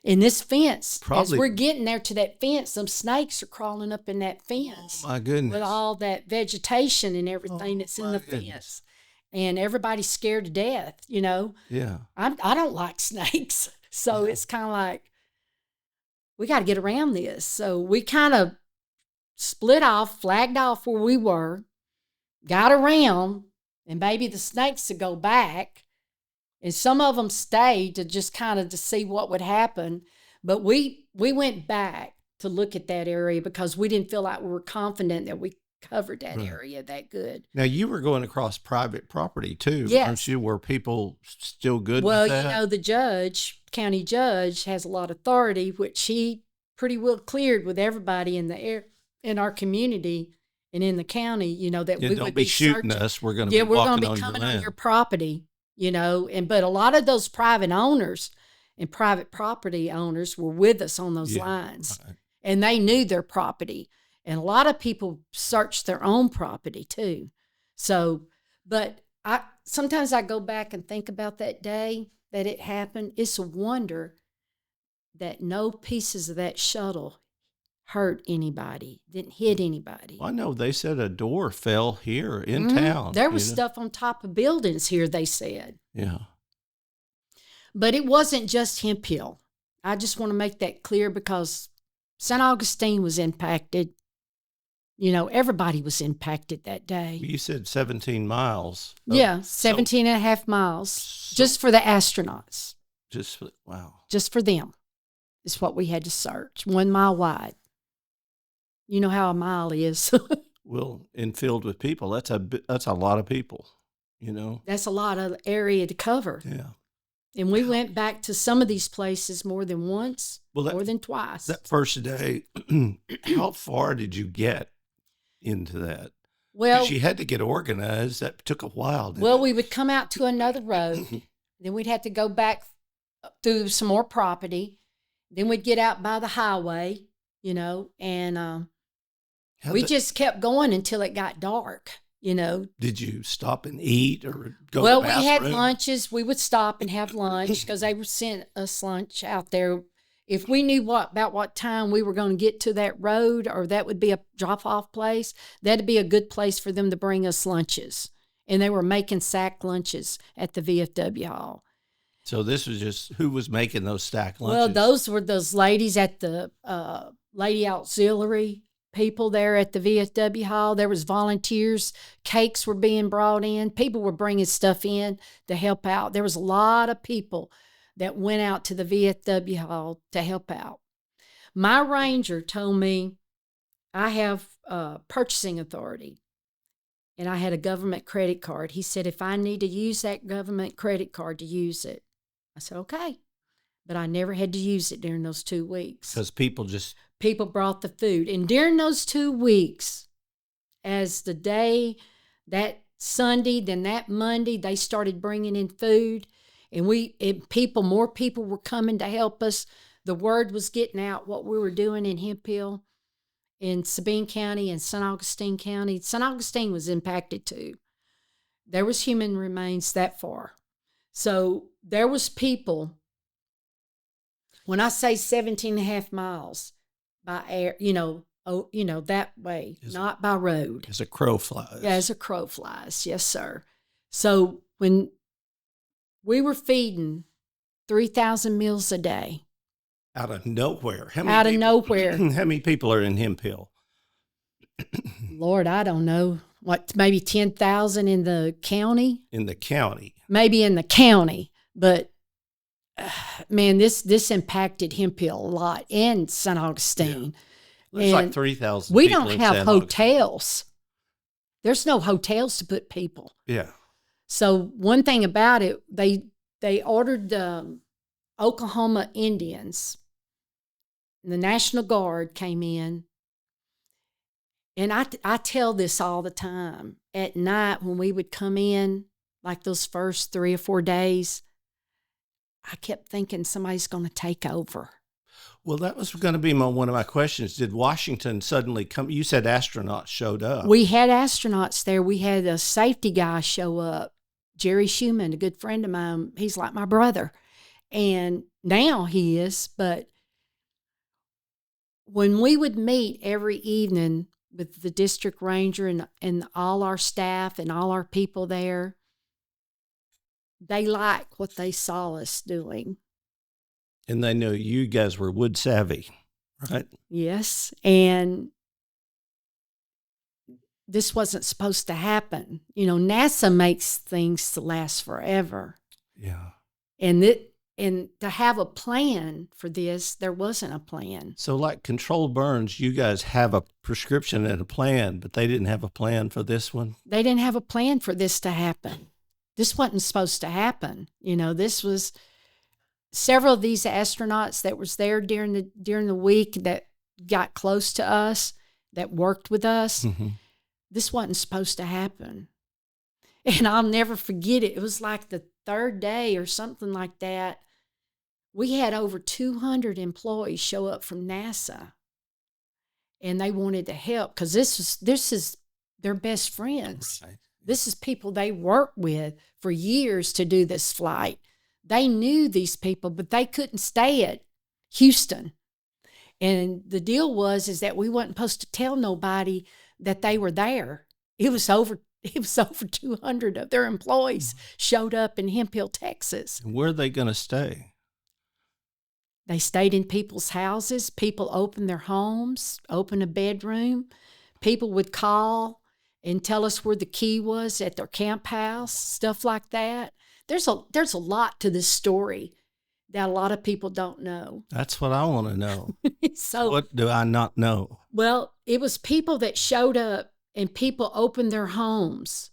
In this fence, as we're getting there to that fence, some snakes are crawling up in that fence. Oh, my goodness. With all that vegetation and everything that's in the fence. And everybody's scared to death, Yeah. I don't like snakes. So it's kind of like, we got to get around this. So we kind of split off, flagged off where we were, got around, and maybe the snakes would go back. And some of them stayed to just kind of to see what would happen. But we went back to look at that area because we didn't feel like we were confident that we covered that area that good. Now, you were going across private property too, Yes. weren't you? Were people still good Well, with that? you know, the county judge, has a lot of authority, which he pretty well cleared with everybody in our community and in the county, you know, that Yeah, we don't would be be shooting searching. us. We're going to Yeah, be we're going walking to be on your coming on land. your property, you know, but a lot of those private owners and private property owners were with us on those lines, right. and they knew their property. And a lot of people searched their own property too. So, but sometimes I go back and think about that day that it happened. It's a wonder that no pieces of that shuttle hurt anybody, didn't hit anybody. Well, I know they said a door fell here in town. There was you know? stuff on top of buildings here, they said. Yeah. But it wasn't just Hemp Hill. I just want to make that clear because St. Augustine was impacted. You know, everybody was impacted that day. You said 17 miles. Yeah, 17 and a half miles just for the astronauts. Wow. Just for them is what we had to search, 1 mile wide. You know how a mile is. Well, and filled with people, that's a lot of people, you know? That's a lot of area to cover. Yeah. And we went back to some of these places more than once, more than twice. That first day, how far did you get into that? Well, 'cause you had to get organized. That took a while. Well, we would come out to another road. Then we'd have to go back through some more property. Then we'd get out by the highway, you know, and we just kept going until it got dark, you know. Did you stop and eat or go Well, to the we had bathroom? lunches. We would stop and have lunch because they would send us lunch out there. If we knew about what time we were going to get to that road or that would be a drop-off place, that'd be a good place for them to bring us lunches. And they were making sack lunches at the VFW hall. So this was just, who was making those stack lunches? Well, those were those ladies at the Lady Auxiliary people there at the VFW hall. There was volunteers. Cakes were being brought in. People were bringing stuff in to help out. There was a lot of people that went out to the VFW hall to help out. My ranger told me I have purchasing authority, and I had a government credit card. He said, if I need to use that government credit card to use it, I said, okay. But I never had to use it during those 2 weeks. Because People brought the food. And during those 2 weeks, as the day, that Sunday, then that Monday, they started bringing in food. And more people were coming to help us. The word was getting out what we were doing in Hemp Hill, in Sabine County and St. Augustine County. St. Augustine was impacted too. There was human remains that far. So there was people, when I say 17 and a half miles by air, that way, not by road. As a crow flies. Yeah, as a crow flies. Yes, sir. So when we were feeding 3,000 meals a day. Out of nowhere. Out of nowhere. How many people are in Hemp Hill? Lord, I don't know. What, maybe 10,000 in the county? In the county. Maybe in the county. But, man, this impacted Hemp Hill a lot and St. Augustine. Yeah. There's like 3,000 we people don't in have San hotels. There's no hotels to put people. Yeah. So one thing about it, they ordered the Oklahoma Indians. And the National Guard came in. And I tell this all the time. At night when we would come in, like those first 3 or 4 days, I kept thinking somebody's going to take over. Well, that was going to be one of my questions. Did Washington suddenly come? You said astronauts showed up. We had astronauts there. We had a safety guy show up, Jerry Schumann, a good friend of mine. He's like my brother. And now he is. But when we would meet every evening with the district ranger and all our staff and all our people there, they liked what they saw us doing. And they knew you guys were wood savvy, right? Yes. And this wasn't supposed to happen. You know, NASA makes things to last forever. Yeah. And And to have a plan for this, there wasn't a plan. So like controlled burns, you guys have a prescription and a plan, but they didn't have a plan for this one? They didn't have a plan for this to happen. This wasn't supposed to happen. This was several of these astronauts that was there during the week that got close to us, that worked with us. Mm-hmm. This wasn't supposed to happen. And I'll never forget it. It was like the third day or something like that. We had over 200 employees show up from NASA, and they wanted to help because this is their best friends. Right. This is people they worked with for years to do this flight. They knew these people, but they couldn't stay at Houston. And the deal was that we weren't supposed to tell nobody that they were there. It was over 200 of their employees showed up in Hemp Hill, Texas. And where are they going to stay? They stayed in people's houses. People opened their homes, opened a bedroom. People would call and tell us where the key was at their camp house, stuff like that. There's a lot to this story that a lot of people don't know. That's what I want to know. So what do I not know? Well, it was people that showed up, and people opened their homes.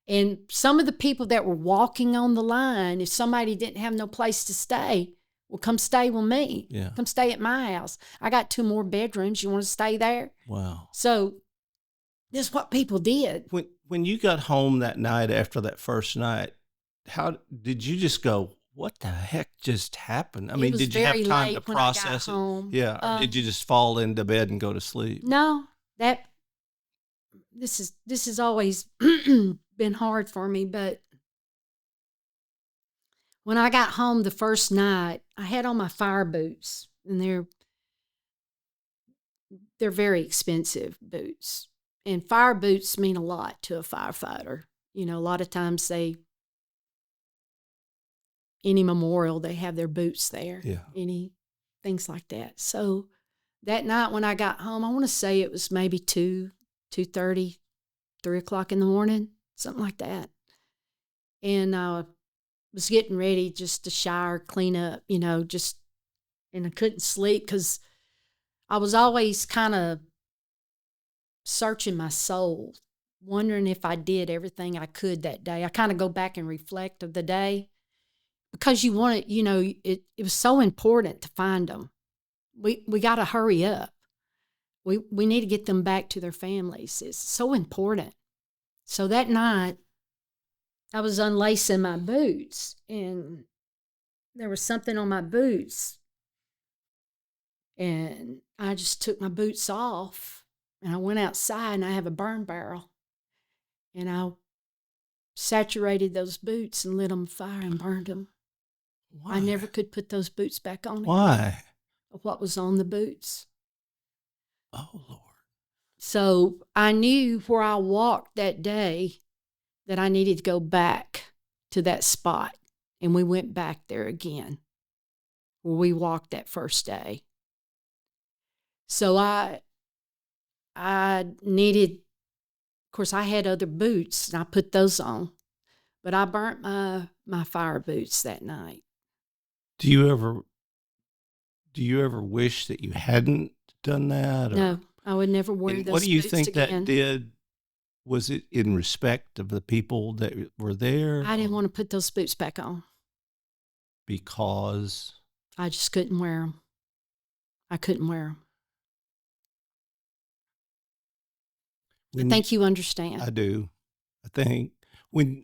And some of the people that were walking on the line, if somebody didn't have no place to stay, well, come stay with me. Yeah. Come stay at my house. I got 2 more bedrooms. You want to stay there? Wow. So this is what people did. When you got home that night after that first night, how did you just go, what the heck just happened? I mean, did you have time to process it? Home. Yeah. Or did you just fall into bed and go to sleep? No, this has always been hard for me, but when I got home the first night, I had on my fire boots, and they're very expensive boots. And fire boots mean a lot to a firefighter. A lot of times any memorial, they have their boots there. Yeah. Any things like that. So that night when I got home, I want to say it was maybe 2:30, 3 o'clock in the morning, something like that. And I was getting ready just to shower, clean up, and I couldn't sleep because I was always kind of searching my soul, wondering if I did everything I could that day. I kind of go back and reflect of the day because you want it, it was so important to find them. We got to hurry up. We need to get them back to their families. It's so important. So that night, I was unlacing my boots, and there was something on my boots. And I just took my boots off, and I went outside, and I have a burn barrel. And I saturated those boots and lit them on fire and burned them. Why? I never could put those boots back on again. Why? Of what was on the boots. Oh, Lord. So I knew where I walked that day that I needed to go back to that spot. And we went back there again where we walked that first day. So I needed, of course, I had other boots, and I put those on. But I burnt my fire boots that night. Do you ever wish that you hadn't done that? Or? No, I would never wear those boots again. What do you think that did? Was it in respect of the people that were there? I didn't want to put those boots back on. Because? I just couldn't wear them. I couldn't wear them. I think you understand. I do. I think. When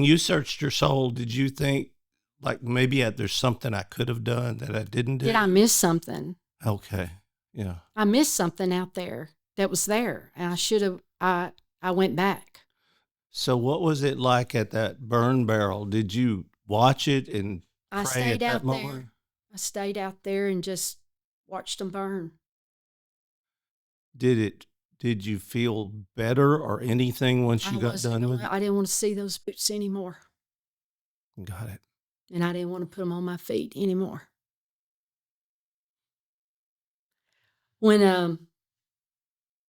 you searched your soul, did you think, like, maybe there's something I could have done that I didn't do? Did I miss something? Okay. Yeah. I missed something out there that was there, and I should have, I went back. So what was it like at that burn barrel? Did you watch it and pray at that moment? I stayed out there and just watched them burn. Did you feel better or anything once you got done with it? I didn't want to see those boots anymore. Got it. And I didn't want to put them on my feet anymore. When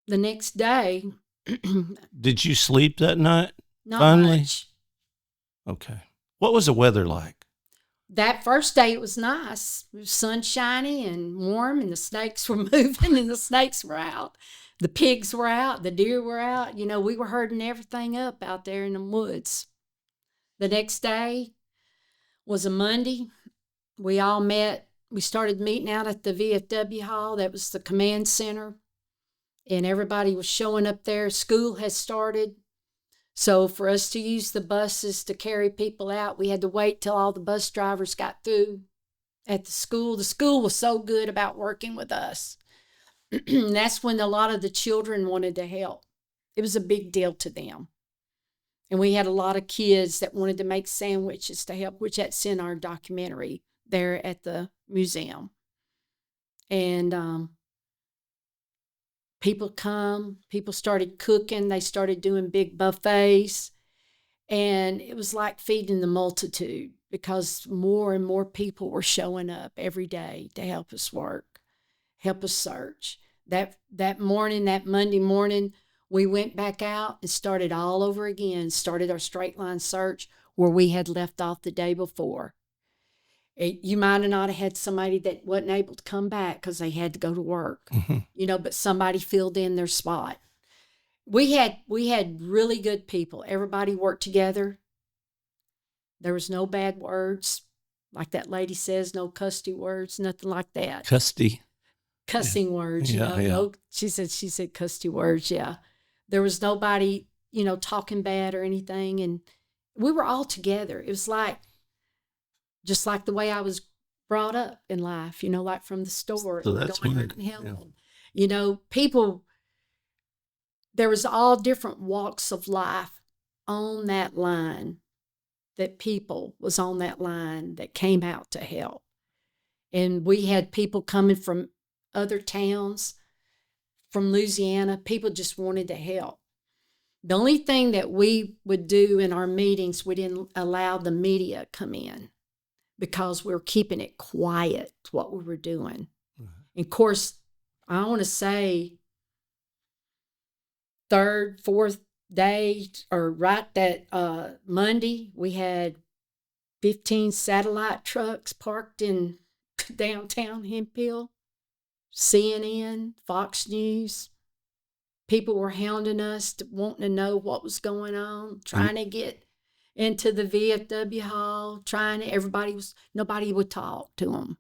the next day, did you sleep that night? not finally? much. Okay. What was the weather like? That first day, it was nice. It was sunshiny and warm, and the snakes were moving, and the snakes were out. The pigs were out. The deer were out. You know, we were herding everything up out there in the woods. The next day was a Monday. We all met. We started meeting out at the VFW hall. That was the command center. And everybody was showing up there. School had started. So for us to use the buses to carry people out, we had to wait till all the bus drivers got through at the school. The school was so good about working with us. That's when a lot of the children wanted to help. It was a big deal to them. And we had a lot of kids that wanted to make sandwiches to help, which that's in our documentary there at the museum. And people started cooking, they started doing big buffets, and it was like feeding the multitude because more and more people were showing up every day to help us work, help us search. That morning, that Monday morning, we went back out and started all over again, started our straight line search where we had left off the day before. You might have not had somebody that wasn't able to come back because they had to go to work, but somebody filled in their spot. We had really good people. Everybody worked together. There was no bad words. Like that lady says, no custy words, nothing like that. Cussing words, Yeah. No, she said custy words, yeah. There was nobody, talking bad or anything. And we were all together. It was just like the way I was brought up in life, like from the store. So that's going weird. and helping. People, there was all different walks of life on that line, that people was on that line that came out to help. And we had people coming from other towns, from Louisiana. People just wanted to help. The only thing that we would do in our meetings, we didn't allow the media come in because we were keeping it quiet, what we were doing. And of course, I want to say third, fourth day, or right that Monday, we had 15 satellite trucks parked in downtown Hemphill. CNN, Fox News. People were hounding us, wanting to know what was going on, trying to get into the VFW hall, nobody would talk to them.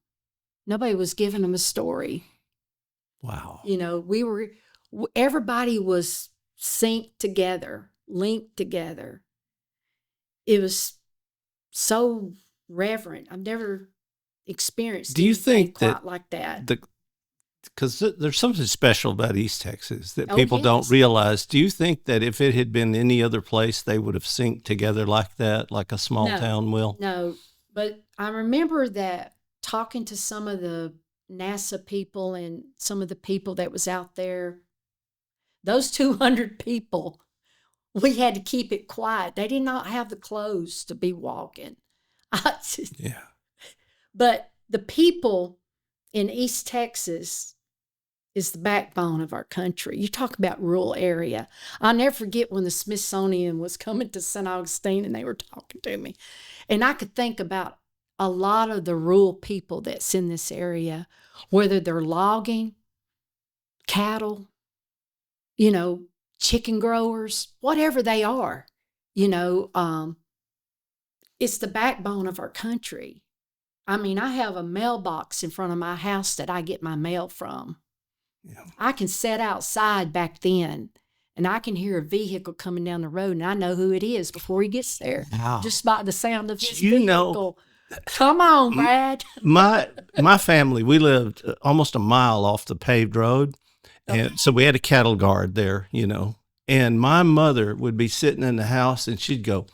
Nobody was giving them a story. Wow. Everybody was synced together, linked together. It was so reverent. I've never experienced anything quite like that. Because there's something special about East Texas that people don't realize. Do you think that if it had been any other place, they would have synced together like that, like a small town will? No, but I remember that talking to some of the NASA people and some of the people that was out there, those 200 people, we had to keep it quiet. They did not have the clothes to be walking. Yeah. But the people in East Texas is the backbone of our country. You talk about rural area. I'll never forget when the Smithsonian was coming to St. Augustine and they were talking to me. And I could think about a lot of the rural people that's in this area, whether they're logging, cattle, chicken growers, whatever they are, it's the backbone of our country. I mean, I have a mailbox in front of my house that I get my mail from. Yeah. I can sit outside back then and I can hear a vehicle coming down the road and I know who it is before he gets there. Wow. Just by the sound of his You know, vehicle. Come on, Brad. My family, we lived almost a mile off the paved road. And so we had a cattle guard there, and my mother would be sitting in the house and she'd go,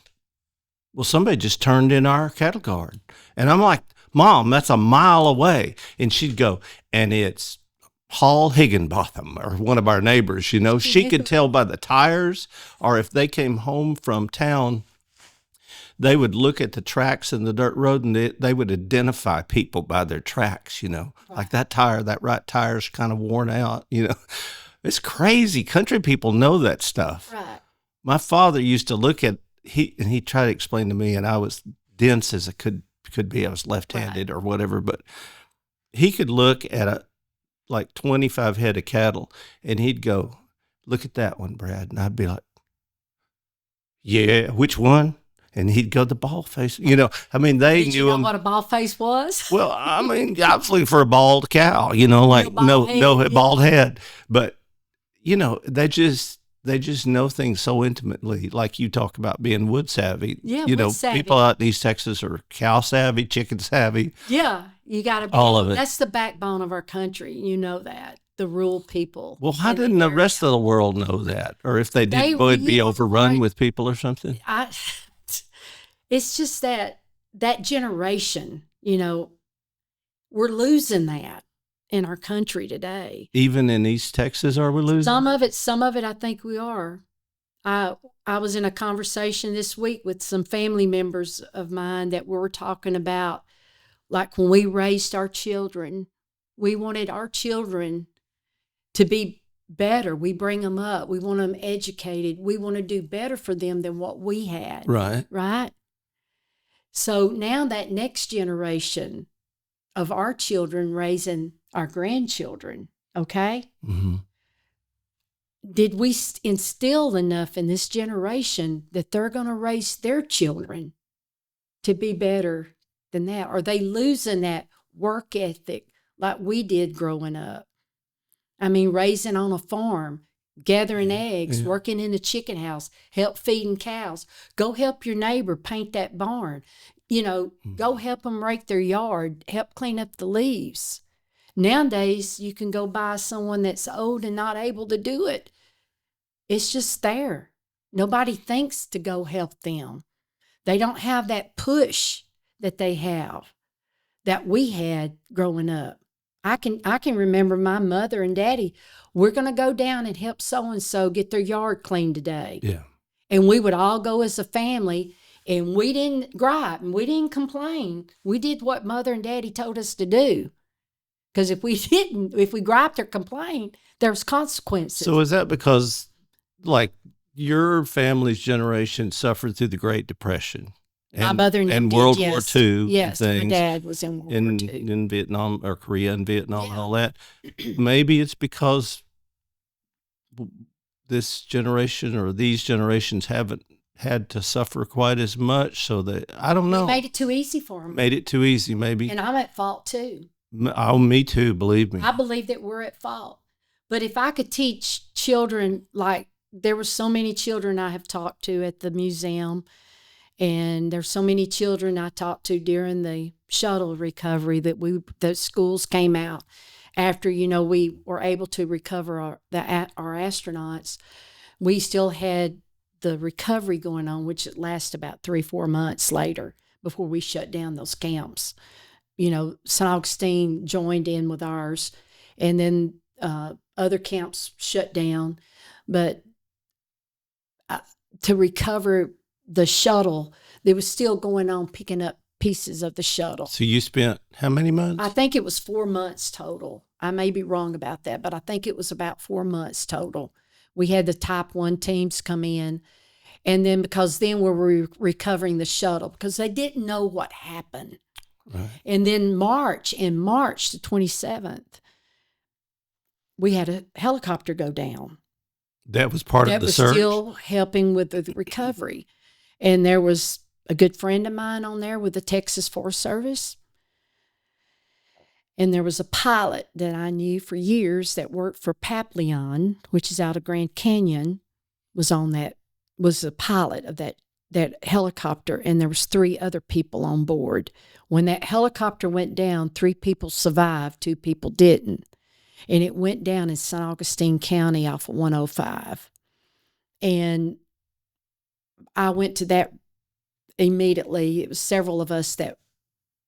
well, somebody just turned in our cattle guard. And I'm like, Mom, that's a mile away. And she'd go, and it's Paul Higginbotham, or one of our neighbors, she could tell by the tires, or if they came home from town, they would look at the tracks in the dirt road and they would identify people by their tracks, like that right tire's kind of worn out, It's crazy. Country people know that stuff. Right. My father used to look at, he tried to explain to me, and I was dense as I could could be I was left-handed or whatever, but he could look at like 25 head of cattle and he'd go, "Look at that one, Brad." And I'd be like, "Yeah, which one?" And he'd go, "The bald face." I mean, they Did knew you know him. what a bald face was? Well, I mean, I was looking for a bald cow, like bald head, bald head. But, they just know things so intimately. Like you talk about being wood savvy. Yeah, People wood savvy. out in East Texas are cow savvy, chicken savvy. Yeah, you got to be. All of it. That's the backbone of our country. You know that. The rural people. Well, how in didn't the area. rest of the world know that? Or if they did, would it be really overrun weren't. with people or something? It's just that generation, we're losing that in our country today. Even in East Texas, are we losing? Some of it, I think we are. I was in a conversation this week with some family members of mine that we were talking about, like when we raised our children, we wanted our children to be better. We bring them up. We want them educated. We want to do better for them than what we had. Right. Right? So now that next generation of our children raising our grandchildren, okay? Mm-hmm. Did we instill enough in this generation that they're going to raise their children to be better than that? Are they losing that work ethic like we did growing up? I mean, raising on a farm, gathering eggs, working in the chicken house, help feeding cows. Go help your neighbor paint that barn. Go help them rake their yard, help clean up the leaves. Nowadays, you can go buy someone that's old and not able to do it. It's just there. Nobody thinks to go help them. They don't have that push that they have, that we had growing up. I can remember my mother and daddy, we're going to go down and help so-and-so get their yard cleaned today. Yeah. And we would all go as a family, and we didn't gripe and we didn't complain. We did what mother and daddy told us to do. Because if we griped or complained, there was consequences. So is that because, like, your family's generation suffered through the Great Depression? My mother and World War II. Yes, things, my dad was in World War II. In Vietnam or Korea and Vietnam and all that. Maybe it's because this generation or these generations haven't had to suffer quite as much, so that I don't know. It made it too easy for them. Made it too easy, maybe. And I'm at fault too. Oh, me too. Believe me. I believe that we're at fault. But if I could teach children, like there were so many children I have talked to at the museum. And there's so many children I talked to during the shuttle recovery that the schools came out after, we were able to recover our astronauts. We still had the recovery going on, which lasted about 3-4 months later before we shut down those camps. St. Augustine joined in with ours, and then other camps shut down. But to recover the shuttle, there was still going on picking up pieces of the shuttle. So you spent how many months? I think it was 4 months total. I may be wrong about that, but I think it was about 4 months total. We had the Type 1 teams come in, and then because then we were recovering the shuttle because they didn't know what happened. Right. And then in March the 27th, we had a helicopter go down. That was part of the search? That was still helping with the recovery. And there was a good friend of mine on there with the Texas Forest Service. And there was a pilot that I knew for years that worked for Papillon, which is out of Grand Canyon, was a pilot of that helicopter. And there was 3 other people on board. When that helicopter went down, 3 people survived, 2 people didn't. And it went down in St. Augustine County off of 105. And I went to that immediately. It was several of us that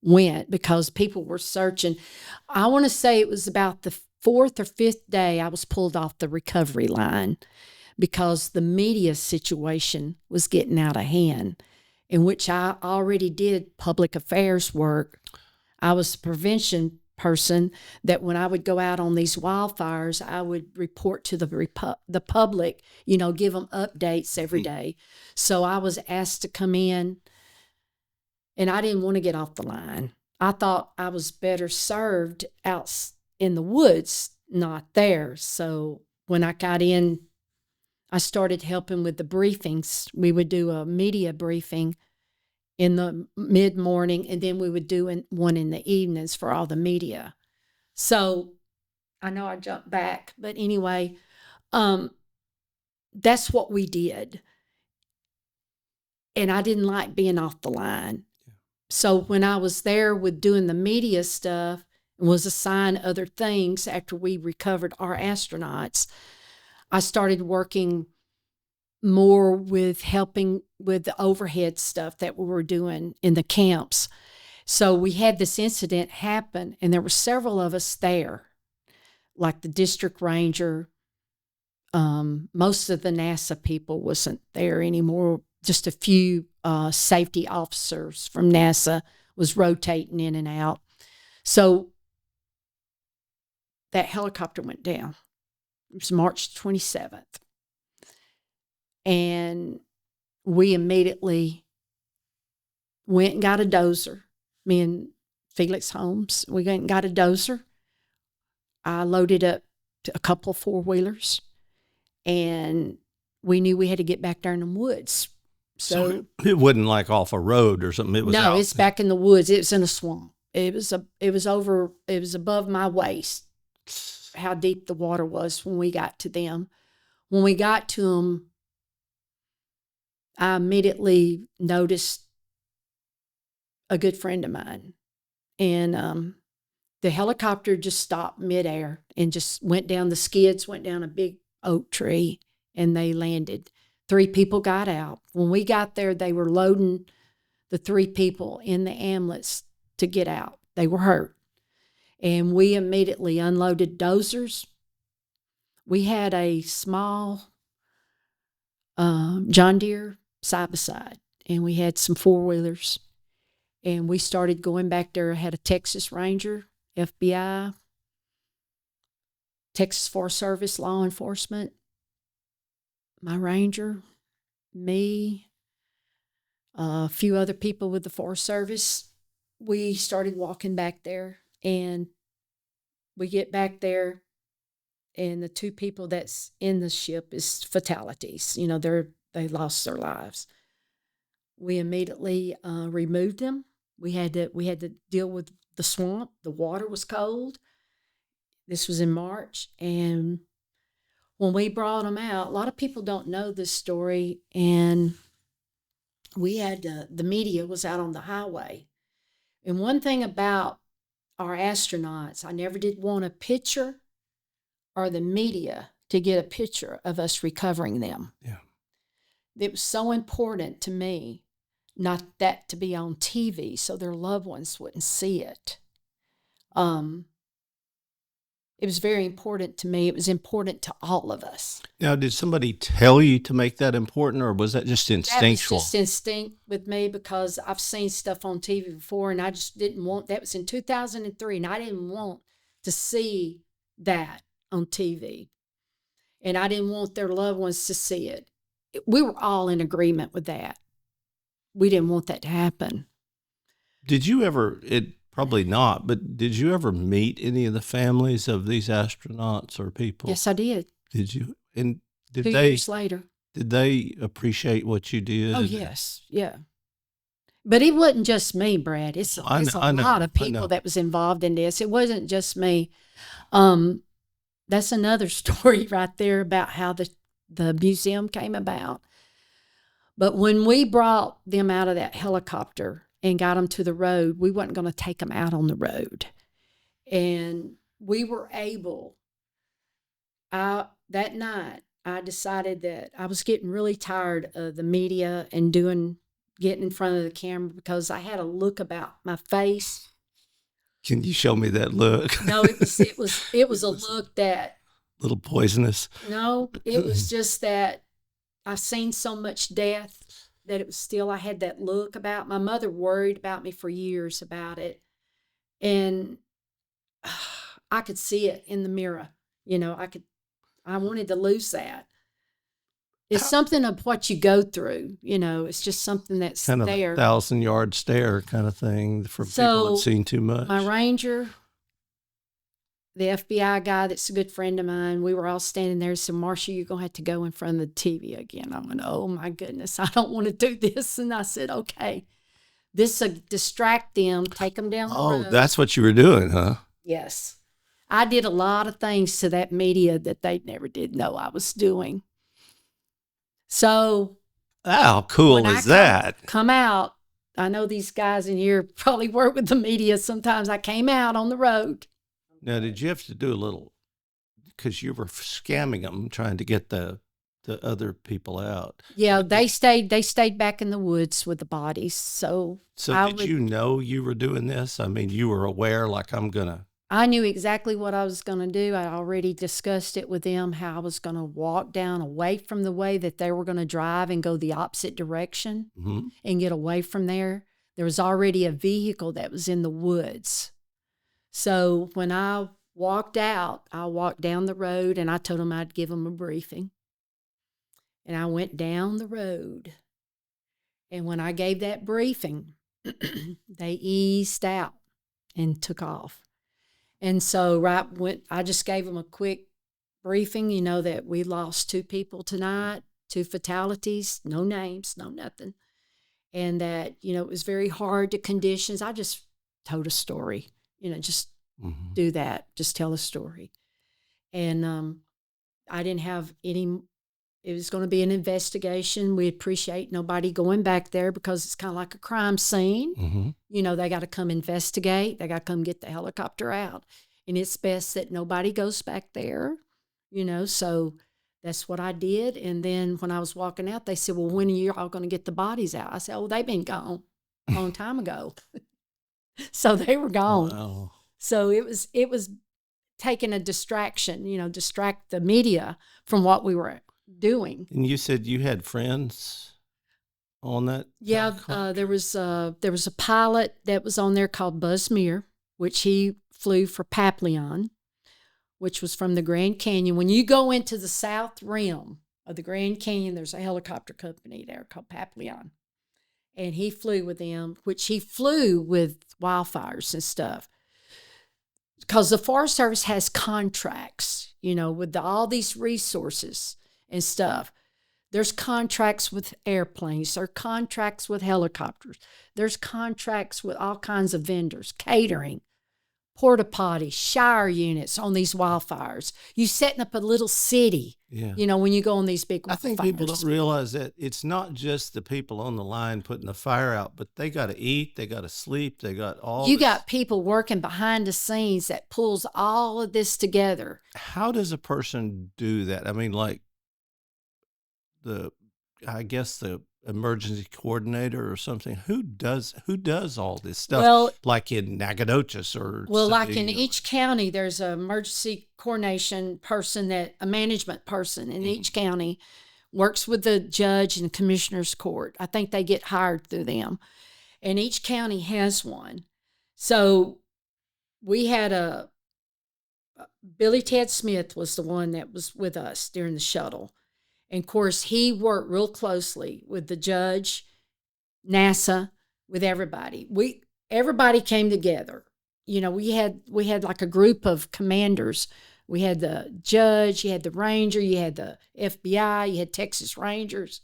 went because people were searching. I want to say it was about the 4th or 5th day I was pulled off the recovery line because the media situation was getting out of hand, in which I already did public affairs work. I was a prevention person that when I would go out on these wildfires, I would report to the public, give them updates every day. So I was asked to come in and I didn't want to get off the line. I thought I was better served out in the woods, not there. So when I got in, I started helping with the briefings. We would do a media briefing in the mid-morning, and then we would do one in the evenings for all the media. So I know I jumped back, but anyway, that's what we did. And I didn't like being off the line. Yeah. So when I was there with doing the media stuff and was assigned other things after we recovered our astronauts, I started working more with helping with the overhead stuff that we were doing in the camps. So we had this incident happen, and there were several of us there, like the district ranger. Most of the NASA people wasn't there anymore. Just a few safety officers from NASA was rotating in and out. So that helicopter went down. It was March 27th. And we immediately went and got a dozer. Me and Felix Holmes, we went and got a dozer. I loaded up a couple of four-wheelers, and we knew we had to get back there in the woods. So it wasn't like off a road or something. It was no, it's back in the woods. It was in a swamp. It was above my waist, how deep the water was when we got to them. When we got to them, I immediately noticed a good friend of mine. And the helicopter just stopped midair and just went down the skids, went down a big oak tree, and they landed. 3 people got out. When we got there, they were loading the 3 people in the ambulance to get out. They were hurt. And we immediately unloaded dozers. We had a small John Deere side-by-side, and we had some four-wheelers. And we started going back there. I had a Texas Ranger, FBI, Texas Forest Service, law enforcement, my Ranger, me, a few other people with the Forest Service. We started walking back there, and we get back there, and the 2 people that's in the ship is fatalities. You know, they lost their lives. We immediately removed them. We had to deal with the swamp. The water was cold. This was in March, and when we brought them out, a lot of people don't know this story, and we had the media was out on the highway. And one thing about our astronauts, I never did want a picture or the media to get a picture of us recovering them. Yeah. It was so important to me not that to be on TV so their loved ones wouldn't see it. It was very important to me. It was important to all of us. Now, did somebody tell you to make that important, or was that just instinctual? That was just instinct with me because I've seen stuff on TV before, and I just didn't want, that was in 2003, and I didn't want to see that on TV. And I didn't want their loved ones to see it. We were all in agreement with that. We didn't want that to happen. Did you ever, probably not, but did you ever meet any of the families of these astronauts or people? Yes, I did. Did you? And did 2 years later. Did they appreciate what you did? Oh, yes. Yeah. But it wasn't just me, Brad. It's a lot of people that was involved in this. It wasn't just me. That's another story right there about how the museum came about. But when we brought them out of that helicopter and got them to the road, we wasn't going to take them out on the road. And we were able, that night, I decided that I was getting really tired of the media and getting in front of the camera because I had a look about my face. Can you show me that look? No, it was a look that. Little poisonous. No, it was just that I've seen so much death that it was still, I had that look about. My mother worried about me for years about it. And I could see it in the mirror. You know, I wanted to lose that. It's something of what you go through. It's just something that's kind of there. a 1,000-yard stare kind of thing for people that've seen too much. My ranger, the FBI guy that's a good friend of mine, we were all standing there and said, Marsha, you're going to have to go in front of the TV again. I went, oh, my goodness, I don't want to do this. And I said, okay, this will distract them, take them down the road. Oh, that's what you were doing, huh? Yes. I did a lot of things to that media that they never did know I was doing. So how cool is that? Come out. I know these guys in here probably work with the media sometimes. I came out on the road. Now, did you have to do a little, because you were scamming them, trying to get the other people out? Yeah, they stayed back in the woods with the bodies. So did you know you were doing this? I mean, you were aware, like, I knew exactly what I was going to do. I already discussed it with them, how I was going to walk down away from the way that they were going to drive and go the opposite direction and get away from there. There was already a vehicle that was in the woods. So when I walked out, I walked down the road and I told them I'd give them a briefing. And I went down the road. And when I gave that briefing, they eased out and took off. And so I just gave them a quick briefing, that we lost 2 people tonight, 2 fatalities, no names, no nothing. And that, it was very hard to conditions. I just told a story, just do that, just tell a story. And I didn't have any, it was going to be an investigation. We appreciate nobody going back there because it's kind of like a crime scene. They got to come investigate. They got to come get the helicopter out. And it's best that nobody goes back there, so that's what I did. And then when I was walking out, they said, well, when are you all going to get the bodies out? I said, oh, they've been gone a long time ago. So they were gone. Wow. So it was taking a distraction, distract the media from what we were doing. And you said you had friends on that? Yeah, there was a pilot that was on there called Buzz Meir, which he flew for Papillon, which was from the Grand Canyon. When you go into the south rim of the Grand Canyon, there's a helicopter company there called Papillon. And he flew with them, which he flew with wildfires and stuff. Because the Forest Service has contracts, with all these resources and stuff. There's contracts with airplanes. There are contracts with helicopters. There's contracts with all kinds of vendors, catering, porta potties, shower units on these wildfires. You setting up a little city, when you go on these big wildfires. I think people don't realize that it's not just the people on the line putting the fire out, but they got to eat, they got to sleep, they got all You got people working behind the scenes that pulls all of this together. How does a person do that? I mean, like the emergency coordinator or something, who does all this stuff? Well, like in Nacogdoches or like in each county, there's an emergency coordination person, a management person in each county works with the judge and commissioner's court. I think they get hired through them, and each county has one. So we had Billy Ted Smith was the one that was with us during the shuttle. And of course, he worked real closely with the judge, NASA, with everybody. Everybody came together. We had like a group of commanders. We had the judge, you had the ranger, you had the FBI, you had Texas Rangers.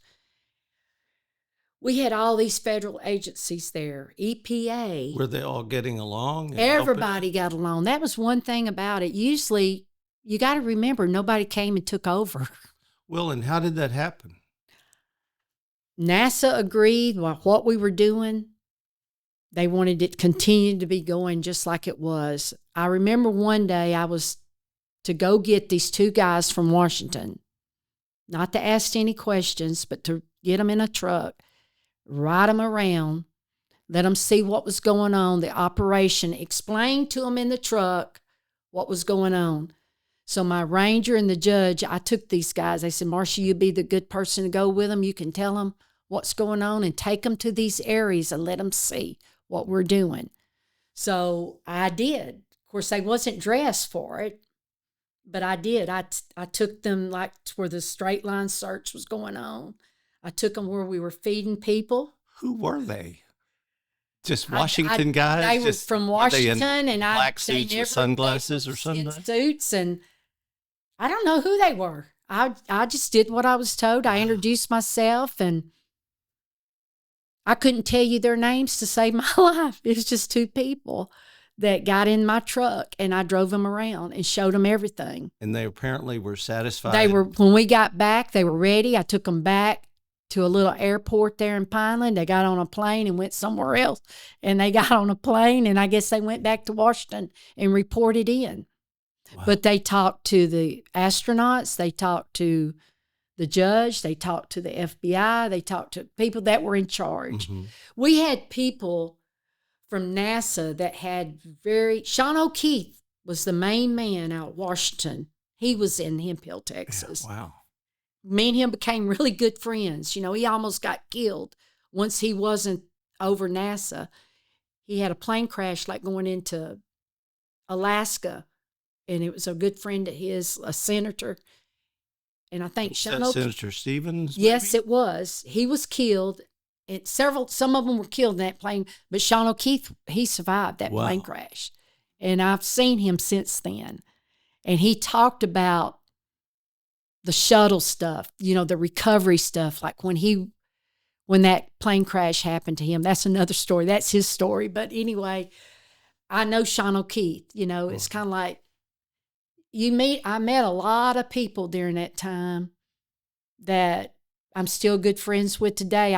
We had all these federal agencies there, EPA. Were they all getting along? Everybody got along. That was one thing about it. Usually, you got to remember, nobody came and took over. Well, and how did that happen? NASA agreed with what we were doing. They wanted it to continue to be going just like it was. I remember one day I was to go get these 2 guys from Washington, not to ask any questions, but to get them in a truck, ride them around, let them see what was going on, the operation, explain to them in the truck what was going on. So my ranger and the judge, I took these guys. They said, Marsha, you be the good person to go with them. You can tell them what's going on and take them to these areas and let them see what we're doing. So I did. Of course, they wasn't dressed for it, But I did. I took them like to where the straight line search was going on. I took them where we were feeding people. Who were they? Just I, Washington guys? They were Just from were they in Washington, and black they suits never with sunglasses they or were something? in suits, and I don't know who they were. I just did what I was told. I introduced myself, and I couldn't tell you their names to save my life. It was just two people that got in my truck, and I drove them around and showed them everything. And they apparently were satisfied. They were, when we got back, they were ready. I took them back to a little airport there in Pineland. They got on a plane and went somewhere else. And they got on a plane, and I guess they went back to Washington and reported in. Wow. But they talked to the astronauts. They talked to the judge. They talked to the FBI. They talked to people that were in charge. Mm-hmm. We had people from NASA that had Sean O'Keefe was the main man out of Washington. He was in Hemphill, Texas. Yeah, wow. Me and him became really good friends. You know, he almost got killed once he wasn't over NASA. He had a plane crash like going into Alaska, and it was a good friend of his, a senator. And I think Senator Stevens? Yes, it was. He was killed. Some of them were killed in that plane, but Sean O'Keefe, he survived that plane crash. And I've seen him since then. And he talked about the shuttle stuff, you know, the recovery stuff, like when that plane crash happened to him. That's another story. That's his story. But anyway, I know Sean O'Keefe, you know, it's kind of like I met a lot of people during that time that I'm still good friends with today.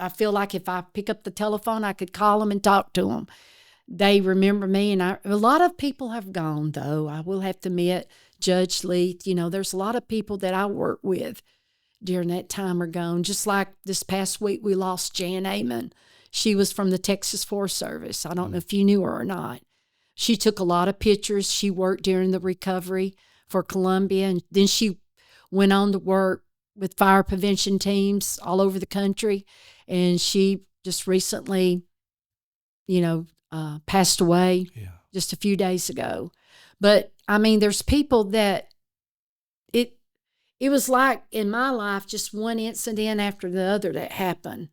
I feel like if I pick up the telephone, I could call them and talk to them. They remember me, and a lot of people have gone, though. I will have to admit, Judge Leith, you know, there's a lot of people that I worked with during that time are gone. Just like this past week, we lost Jan Amon. She was from the Texas Forest Service. I don't know if you knew her or not. She took a lot of pictures. She worked during the recovery for Columbia, and then she went on to work with fire prevention teams all over the country. And she just recently, you know, passed away just a few days ago. But I mean, there's people that it was like in my life, just one incident after the other that happened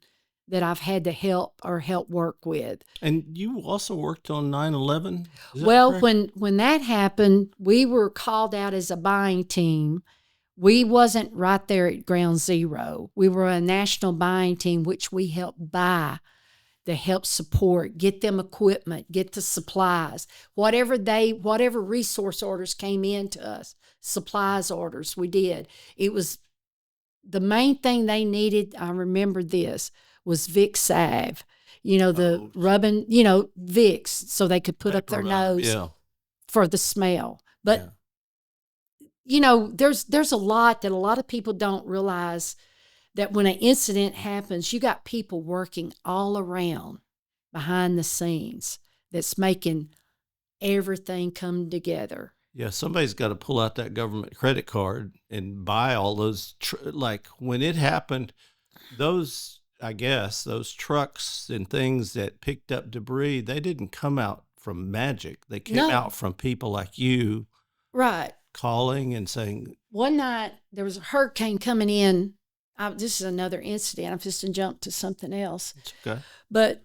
that I've had to help work with. And you also worked on 9/11? Well, when that happened, we were called out as a buying team. We wasn't right there at ground zero. We were a national buying team, which we helped buy, to help support, get them equipment, get the supplies, whatever resource orders came in to us, supplies orders, we did. It was the main thing they needed. I remember this was Vicks salve, you know, the rubbing, you know, Vicks, so they could put up their nose for the smell. But you know, there's a lot that a lot of people don't realize, that when an incident happens, you got people working all around behind the scenes that's making everything come together. Yeah, somebody's got to pull out that government credit card and buy all those, like when it happened, those trucks and things that picked up debris, they didn't come out from magic. They came out from people like you. Right. Calling and saying. One night, there was a hurricane coming in. This is another incident. I'm just going to jump to something else. It's okay. But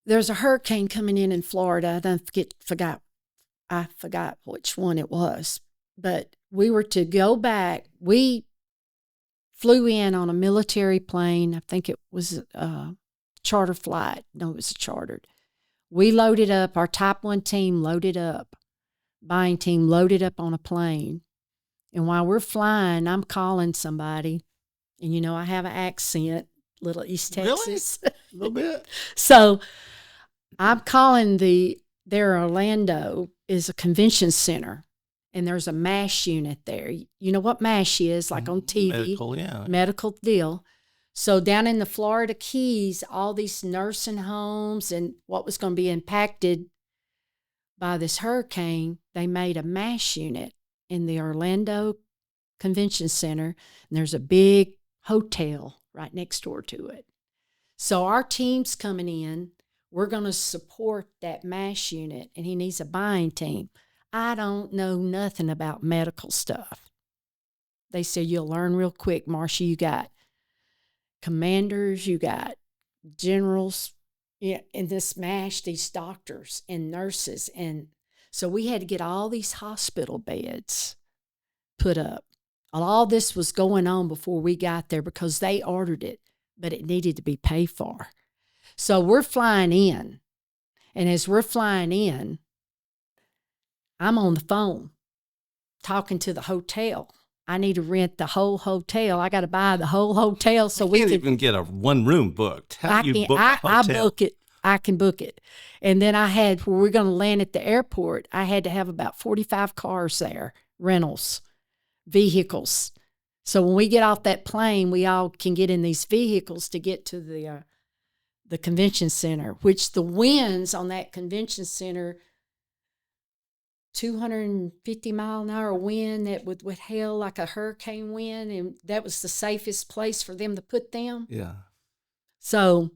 there's a hurricane coming in Florida. I forgot which one it was. But we were to go back. We flew in on a military plane. I think it was a charter flight. No, it was a chartered. We loaded up. Our Type 1 team loaded up. Buying team loaded up on a plane. And while we're flying, I'm calling somebody. And, you know, I have an accent, little East Texas. Really? A little bit. So I'm calling their Orlando is a convention center. And there's a MASH unit there. You know what MASH is, like on TV. Medical, yeah. Medical deal. So down in the Florida Keys, all these nursing homes and what was going to be impacted by this hurricane, they made a MASH unit in the Orlando Convention Center, and there's a big hotel right next door to it. So our team's coming in. We're going to support that MASH unit, and he needs a buying team. I don't know nothing about medical stuff. They said, you'll learn real quick, Marsha. You got commanders, you got generals, yeah, and this smash these doctors and nurses. And so we had to get all these hospital beds put up. All this was going on before we got there because they ordered it, but it needed to be paid for. So we're flying in. And as we're flying in, I'm on the phone talking to the hotel. I need to rent the whole hotel. I got to buy the whole hotel so we can't can even get a one room booked. How do you book a I hotel? book it. I can book it. And then I had, where we're going to land at the airport, I had to have about 45 cars there, rentals, vehicles. So when we get off that plane, we all can get in these vehicles to get to the convention center, which the winds on that convention center, 250-mile-an-hour wind that would hail like a hurricane wind, and that was the safest place for them to put them. Yeah. So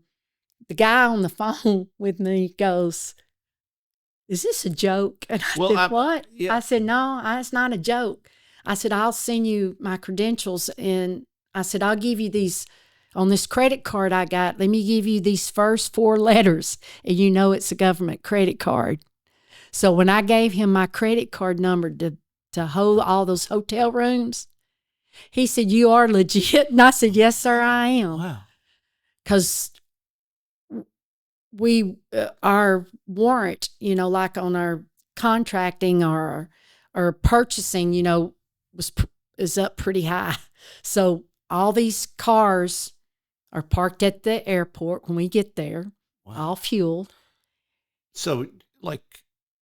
the guy on the phone with me goes, is this a joke? And I said, what? Yeah. I said, no, it's not a joke. I said, I'll send you my credentials. And I said, I'll give you these on this credit card I got. Let me give you these first 4 letters, and you know it's a government credit card. So when I gave him my credit card number to hold all those hotel rooms, he said, you are legit? And I said, yes, sir, I am. Wow. Because our warrant, like on our contracting or purchasing, is up pretty high. So all these cars are parked at the airport when we get there, all fueled. So, like,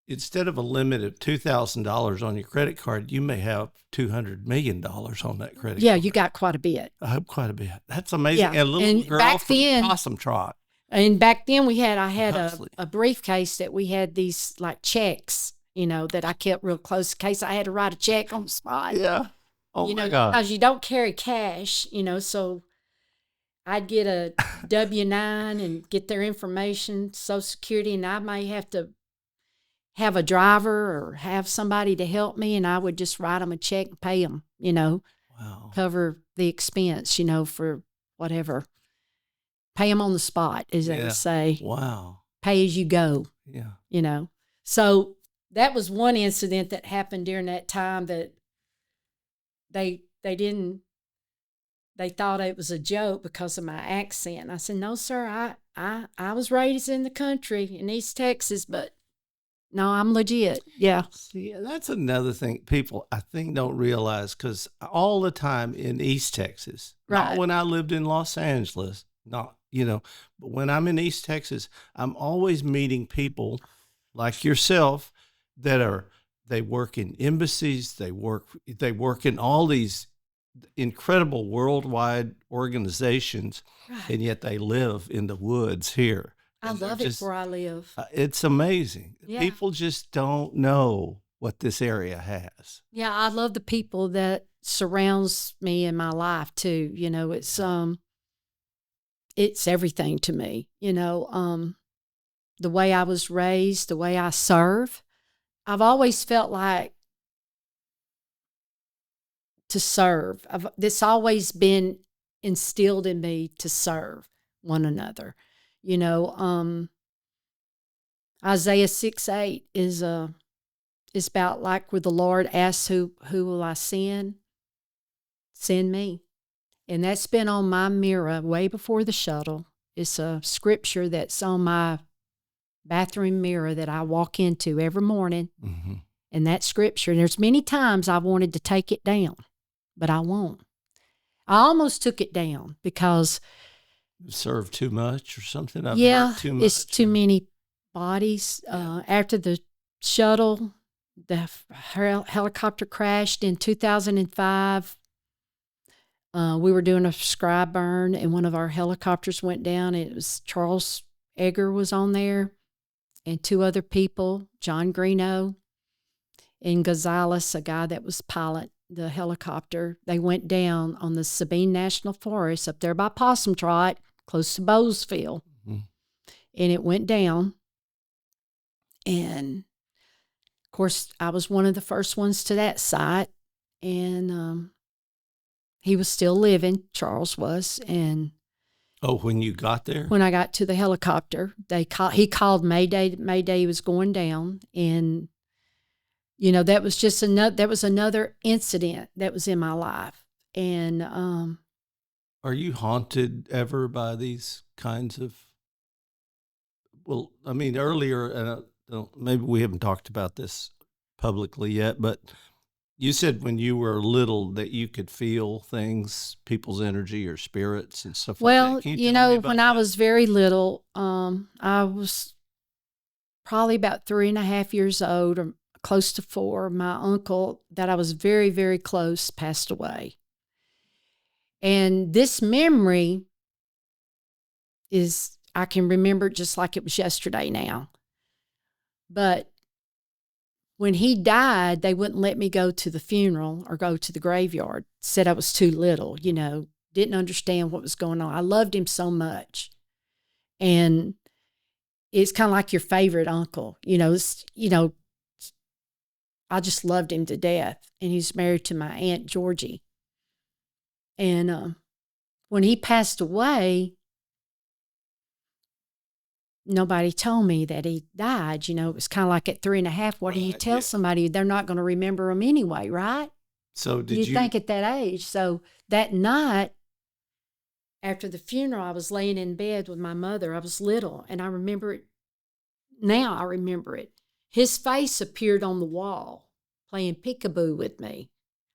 instead of a limit of $2,000 on your credit card, you may have $200 million on that credit Yeah, card. you got quite a bit. I hope quite a bit. That's amazing. Yeah. And a little And girl back from then- Possum Trot. And back then I had Hustling. a briefcase that we had these like checks, that I kept real close in case I had to write a check on the spot. Yeah. Oh, my God. Because you don't carry cash, so I'd get a W-9 and get their information, Social Security, and I may have to have a driver or have somebody to help me, and I would just write them a check and pay them, Wow. cover the expense, for whatever. Pay them on the spot, as they would say. Wow. Pay as you go, Yeah. So that was one incident that happened during that time that they thought it was a joke because of my accent. I said, no, sir, I was raised in the country in East Texas, but no, I'm legit. Yeah. See, that's another thing people, I think, don't realize, because all the time in East Texas, not Right. when I lived in Los Angeles, but when I'm in East Texas, I'm always meeting people like yourself they work in embassies, they work in all these incredible worldwide organizations, Right. and yet they live in the woods here. I And they're love it just- where I live. It's amazing. Yeah. People just don't know what this area has. Yeah, I love the people that surrounds me in my life too. It's everything to me. The way I was raised, the way I serve. I've always felt like to serve. This always been instilled in me to serve one another. Isaiah 6:8 is about like where the Lord asks, who will I send? Send me. And that's been on my mirror way before the shuttle. It's a scripture that's on my bathroom mirror that I walk into every morning. Mm-hmm. And that scripture, and there's many times I've wanted to take it down, but I won't. I almost took it down because Serve too much or something? I've yeah, heard too much. it's too many bodies. After the shuttle, the helicopter crashed in 2005. We were doing a scribe burn, and one of our helicopters went down. It was Charles Egger was on there, and 2 other people, John Greeno and Gonzalez, a guy that was pilot the helicopter. They went down on the Sabine National Forest up there by Possum Trot, close to Bowesville. Mhm. And it went down. And, of course, I was one of the first ones to that site, and he was still living, Charles was, and Oh, when you got there? when I got to the helicopter, he called Mayday. Mayday was going down, and that was just another incident that was in my life. And Are you haunted ever by these kinds of? Well, I mean, earlier, and maybe we haven't talked about this publicly yet, but you said when you were little that you could feel things, people's energy or spirits and stuff like well, that. Can you tell me about when I that? was very little, I was probably about 3.5 years old, or close to 4. My uncle, that I was very, very close, passed away. And this memory I can remember it just like it was yesterday now. But when he died, they wouldn't let me go to the funeral or go to the graveyard. Said I was too little, didn't understand what was going on. I loved him so much. And it's kind of like your favorite uncle, I just loved him to death. And he's married to my Aunt Georgie. And when he passed away, nobody told me that he died. It was kind of like at 3.5. What do you Right, tell yeah. somebody? They're not going to remember him anyway, right? So did you think at that age. So that night, after the funeral, I was laying in bed with my mother. I was little, and I remember it. Now I remember it. His face appeared on the wall, playing peekaboo with me.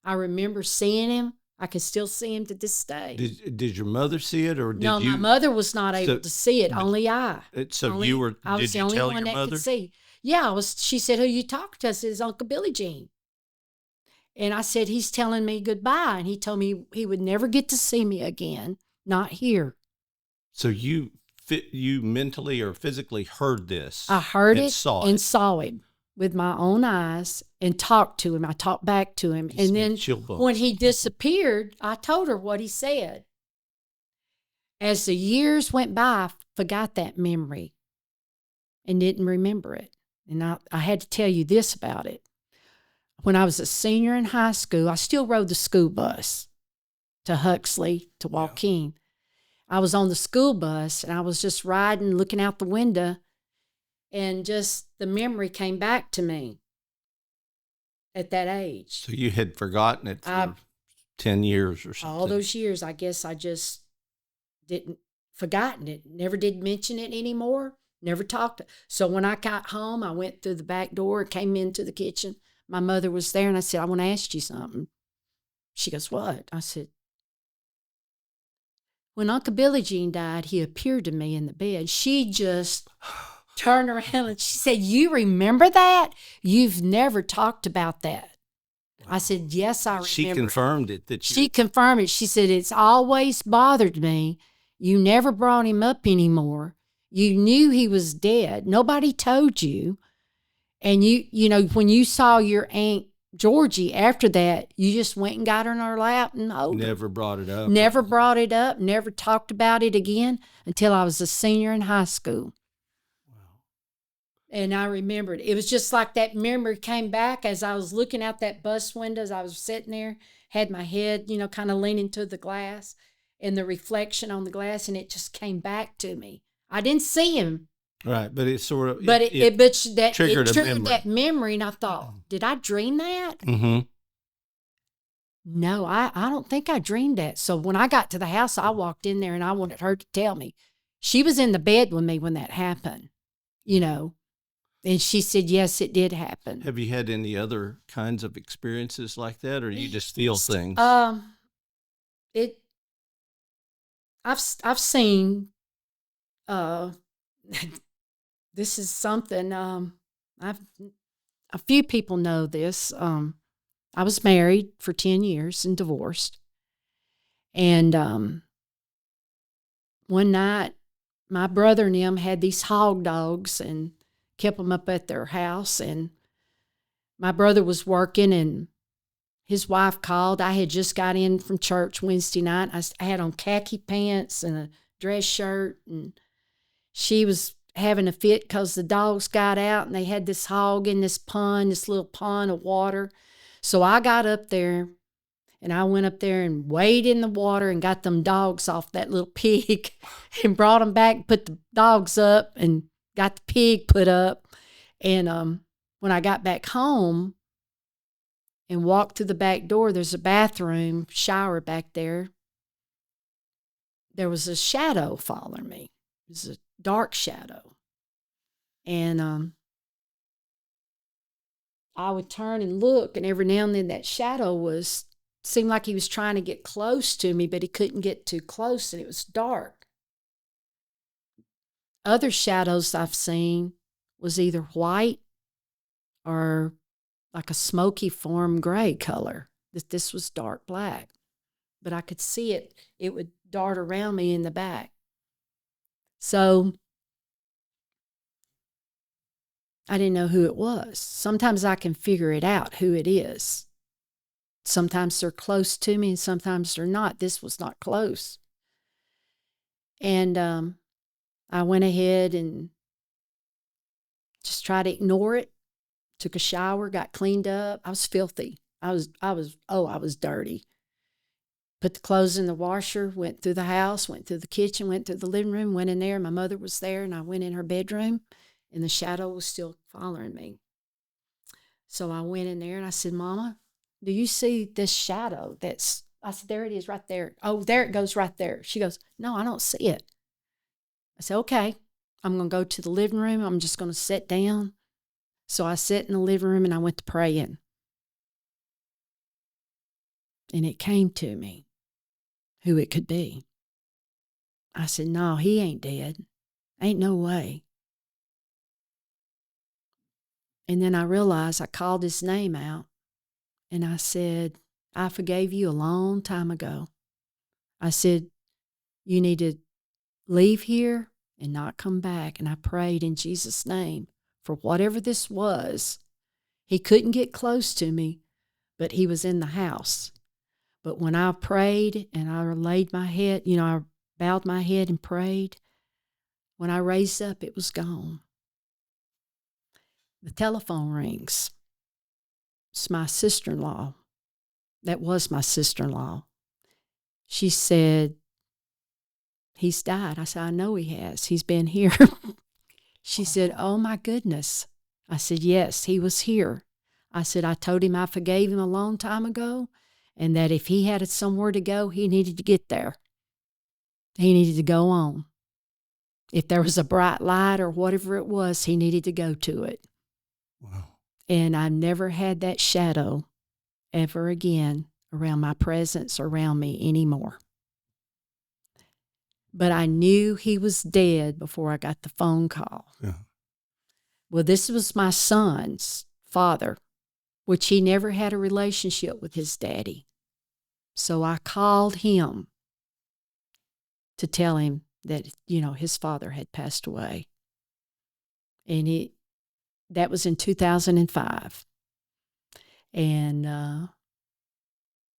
I remember seeing him. I can still see him to this day. did your mother see it, or did No, you? my mother was not able to see it. but- Only I. So Only- you were. I was Did the you only tell one your that mother? could see. Yeah, I was. She said, "Who you talked to?" I said, "It's Uncle Billy Jean." And I said, "He's telling me goodbye," and he told me he would never get to see me again. Not here. So you mentally or physically heard this? I heard and it saw and it. saw him with my own eyes and talked to him. I talked back to him. Gives And me then chill bumps. when he disappeared, I told her what he said. As the years went by, I forgot that memory and didn't remember it. And I had to tell you this about it. When I was a senior in high school, I still rode the school bus to Huxley, to Waukegan. I was on the school bus, and I was just riding, looking out the window, and just the memory came back to me at that age. So you had forgotten it for 10 years or something. All those years, I guess I just didn't forgotten it. Never did mention it anymore. Never talked. So when I got home, I went through the back door and came into the kitchen. My mother was there, and I said, "I want to ask you something." She goes, "What?" I said, "When Uncle Billie Jean died, he appeared to me in the bed." She just turned around and she said, "You remember that? You've never talked about that." I said, "Yes, I remember." She confirmed it that you. She confirmed it. She said, "It's always bothered me. You never brought him up anymore. You knew he was dead. Nobody told you. And when you saw your Aunt Georgie after that, you just went and got her in her lap and held her. Never brought it up. Never brought it up, never talked about it again until I was a senior in high school." Wow. And I remembered. It was just like that memory came back as I was looking out that bus window, as I was sitting there, had my head, kind of leaning to the glass and the reflection on the glass, and it just came back to me. I didn't see him. Right, but it sort of. But it triggered a triggered memory. that memory, and I thought, did I dream that? Mm-hmm. No, I don't think I dreamed that. So when I got to the house, I walked in there and I wanted her to tell me. She was in the bed with me when that happened, and she said, "Yes, it did happen." Have you had any other kinds of experiences like that, or you just feel things? I've seen. This is something a few people know this. I was married for 10 years and divorced. And one night, my brother and them had these hog dogs and kept them up at their house. And my brother was working, and his wife called. I had just got in from church Wednesday night. I had on khaki pants and a dress shirt, and she was having a fit because the dogs got out and they had this hog in this pond, this little pond of water. So I got up there and I went up there and waded in the water and got them dogs off that little pig and brought them back, put the dogs up and got the pig put up. And when I got back home and walked through the back door, there's a bathroom, shower back there. There was a shadow following me. It was a dark shadow. And I would turn and look, and every now and then that shadow seemed like he was trying to get close to me, but he couldn't get too close, and it was dark. Other shadows I've seen was either white or like a smoky form gray color. This was dark black, but I could see it. It would dart around me in the back. So I didn't know who it was. Sometimes I can figure it out, who it is. Sometimes they're close to me and sometimes they're not. This was not close. And I went ahead and just tried to ignore it. Took a shower, got cleaned up. I was filthy. I was dirty. Put the clothes in the washer, went through the house, went through the kitchen, went through the living room, went in there. My mother was there, and I went in her bedroom, and the shadow was still following me. So I went in there, and I said, Mama, do you see this shadow? I said, there it is right there. Oh, there it goes right there. She goes, no, I don't see it. I said, okay, I'm going to go to the living room. I'm just going to sit down. So I sat in the living room, and I went to praying. And it came to me who it could be. I said, no, he ain't dead. Ain't no way. And then I realized I called his name out, and I said, I forgave you a long time ago. I said, you need to leave here and not come back. And I prayed in Jesus' name for whatever this was. He couldn't get close to me, but he was in the house. But when I prayed and I laid my head, I bowed my head and prayed, when I raised up, it was gone. The telephone rings. It's my sister-in-law. That was my sister-in-law. She said, he's died. I said, I know he has. He's been here. She said, oh my goodness. I said, yes, he was here. I said, I told him I forgave him a long time ago, and that if he had somewhere to go, he needed to get there. He needed to go on. If there was a bright light or whatever it was, he needed to go to it. Wow. And I never had that shadow ever again around my presence, around me anymore. But I knew he was dead before I got the phone call. Yeah. Well, this was my son's father, which he never had a relationship with his daddy. So I called him to tell him that, his father had passed away. And that was in 2005. And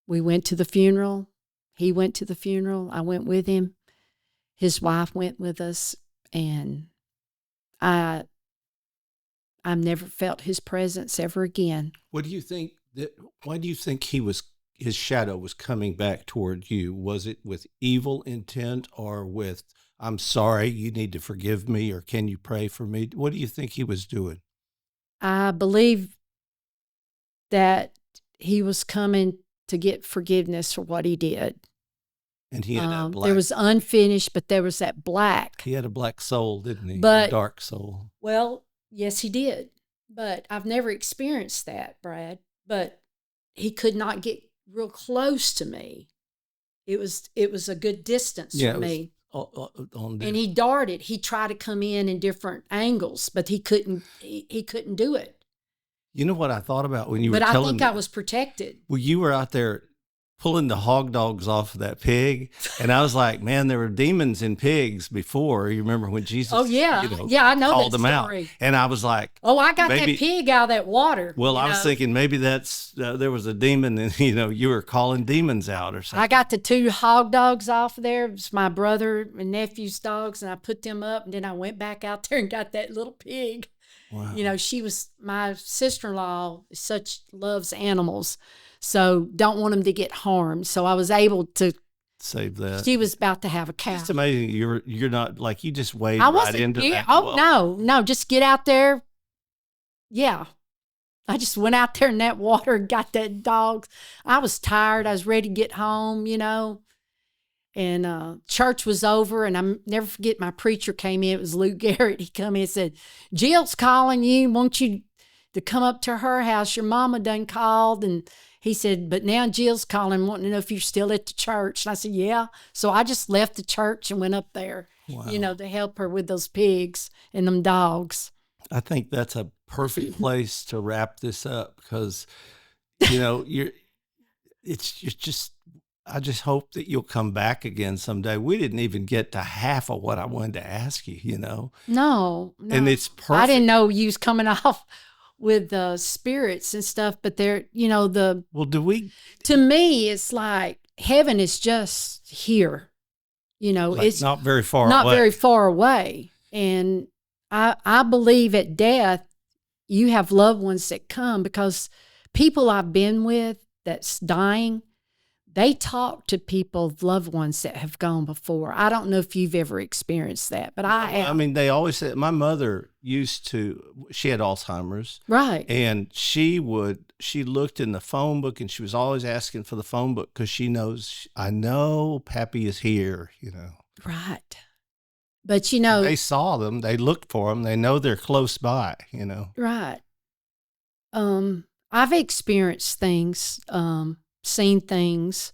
we went to the funeral. He went to the funeral. I went with him. His wife went with us. And I've never felt his presence ever again. Why do you think his shadow was coming back toward you? Was it with evil intent or with, I'm sorry, you need to forgive me, or can you pray for me? What do you think he was doing? I believe that he was coming to get forgiveness for what he did. And he had that black. There was unfinished, but there was that black. He had a black soul, didn't he? But, a dark soul. Well, yes, he did. But I've never experienced that, Brad. But he could not get real close to me. It was a good distance for me. And he darted. He tried to come in different angles, but he couldn't. He couldn't do it. You know what I thought about when you were telling me? But I think I was protected. Well, you were out there pulling the hog dogs off of that pig. And I was like, man, there were demons in pigs before. You remember when Jesus Oh, yeah. Yeah, I know called that them out. story. And I was like, Oh, I got maybe, that pig out of that water. well, I was thinking maybe that's, there was a demon and, you were calling demons out or something. I got the 2 hog dogs off there. It was my brother and nephew's dogs, and I put them up, and then I went back out there and got that little pig. Wow. She was, my sister-in-law loves animals, so don't want them to get harmed. So I was able to save that. She was about to have a cow. It's amazing. You're not like, you just wade right into that. Oh, no, just get out there. Yeah. I just went out there in that water and got that dog. I was tired. I was ready to get home, And church was over, and I never forget, my preacher came in. It was Luke Garrett. He come in and said, Jill's calling you. Want you to come up to her house. Your mama done called. And he said, but now Jill's calling, wanting to know if you're still at the church. And I said, yeah. So I just left the church and went up there, to help her with those pigs and them dogs. I think that's a perfect place to wrap this up because, I just hope that you'll come back again someday. We didn't even get to half of what I wanted to ask you, No. And it's perfect. I didn't know you was coming off with spirits and stuff, but they're, Well, to me, it's like heaven is just here, it's not very far not away. very far away. And I believe at death, you have loved ones that come, because people I've been with that's dying, they talk to loved ones that have gone before. I don't know if you've ever experienced that, but I have. I mean, they always said, my mother she had Alzheimer's. Right. And she looked in the phone book, and she was always asking for the phone book because she knows, I know Pappy is here, Right. But, they saw them, they looked for them, they know they're close by, Right. I've experienced things, seen things.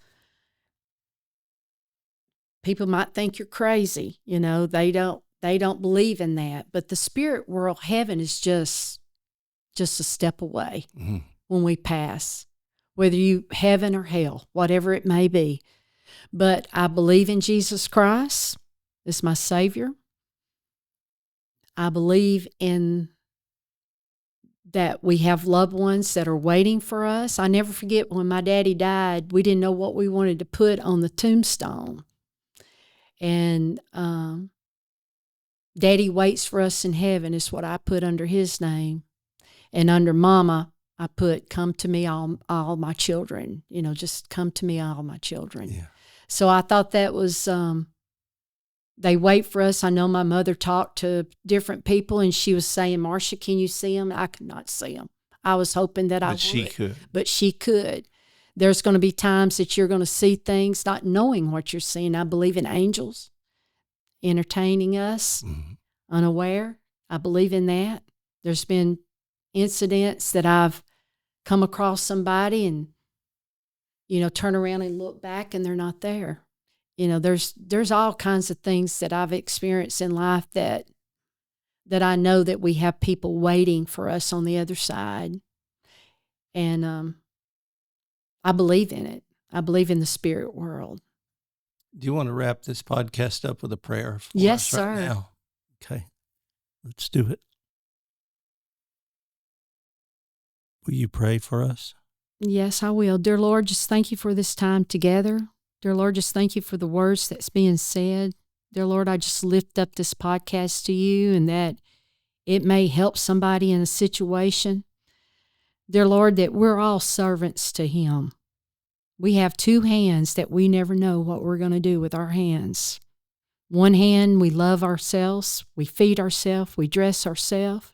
People might think you're crazy, they don't believe in that. But the spirit world, heaven is just a step away when we pass, whether you heaven or hell, whatever it may be. But I believe in Jesus Christ as my Savior. I believe in that we have loved ones that are waiting for us. I never forget when my daddy died, we didn't know what we wanted to put on the tombstone. And Daddy waits for us in heaven is what I put under his name. And under Mama, I put, come to me, all my children. Just come to me, all my children. Yeah. So I thought that was, they wait for us. I know my mother talked to different people, and she was saying, Marsha, can you see them? I could not see them. I was hoping that I would. She could. But she could. There's going to be times that you're going to see things not knowing what you're seeing. I believe in angels entertaining us, unaware. I believe in that. There's been incidents that I've come across somebody and, turn around and look back and they're not there. There's all kinds of things that I've experienced in life that I know that we have people waiting for us on the other side. And I believe in it. I believe in the spirit world. Do you want to wrap this podcast up with a prayer for Yes, us right sir. now? Okay, let's do it. Will you pray for us? Yes, I will. Dear Lord, just thank you for this time together. Dear Lord, just thank you for the words that's being said. Dear Lord, I just lift up this podcast to you, and that it may help somebody in a situation. Dear Lord, that we're all servants to him. We have 2 hands that we never know what we're going to do with our hands. One hand, we love ourselves, we feed ourselves, we dress ourselves,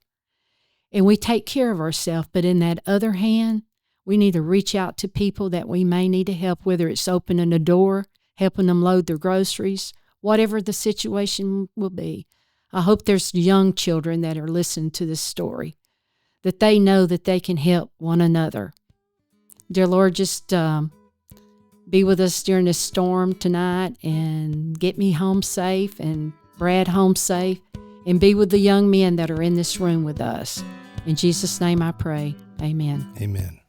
and we take care of ourselves. But in that other hand, we need to reach out to people that we may need to help, whether it's opening a door, helping them load their groceries, whatever the situation will be. I hope there's young children that are listening to this story, that they know that they can help one another. Dear Lord, just be with us during this storm tonight, and get me home safe and Brad home safe, and be with the young men that are in this room with us. In Jesus' name I pray. Amen. Amen.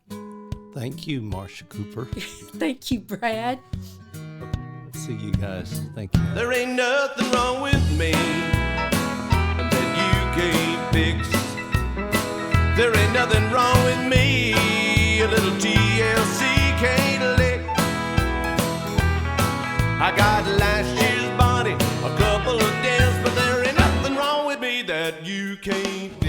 Thank you, Marsha Cooper. Thank you, Brad. See you guys. Thank you. There ain't nothing wrong with me that you can't fix. There ain't nothing wrong with me a little TLC can't lick. I got last year's body, a couple of dents, but there ain't nothing wrong with me that you can't fix.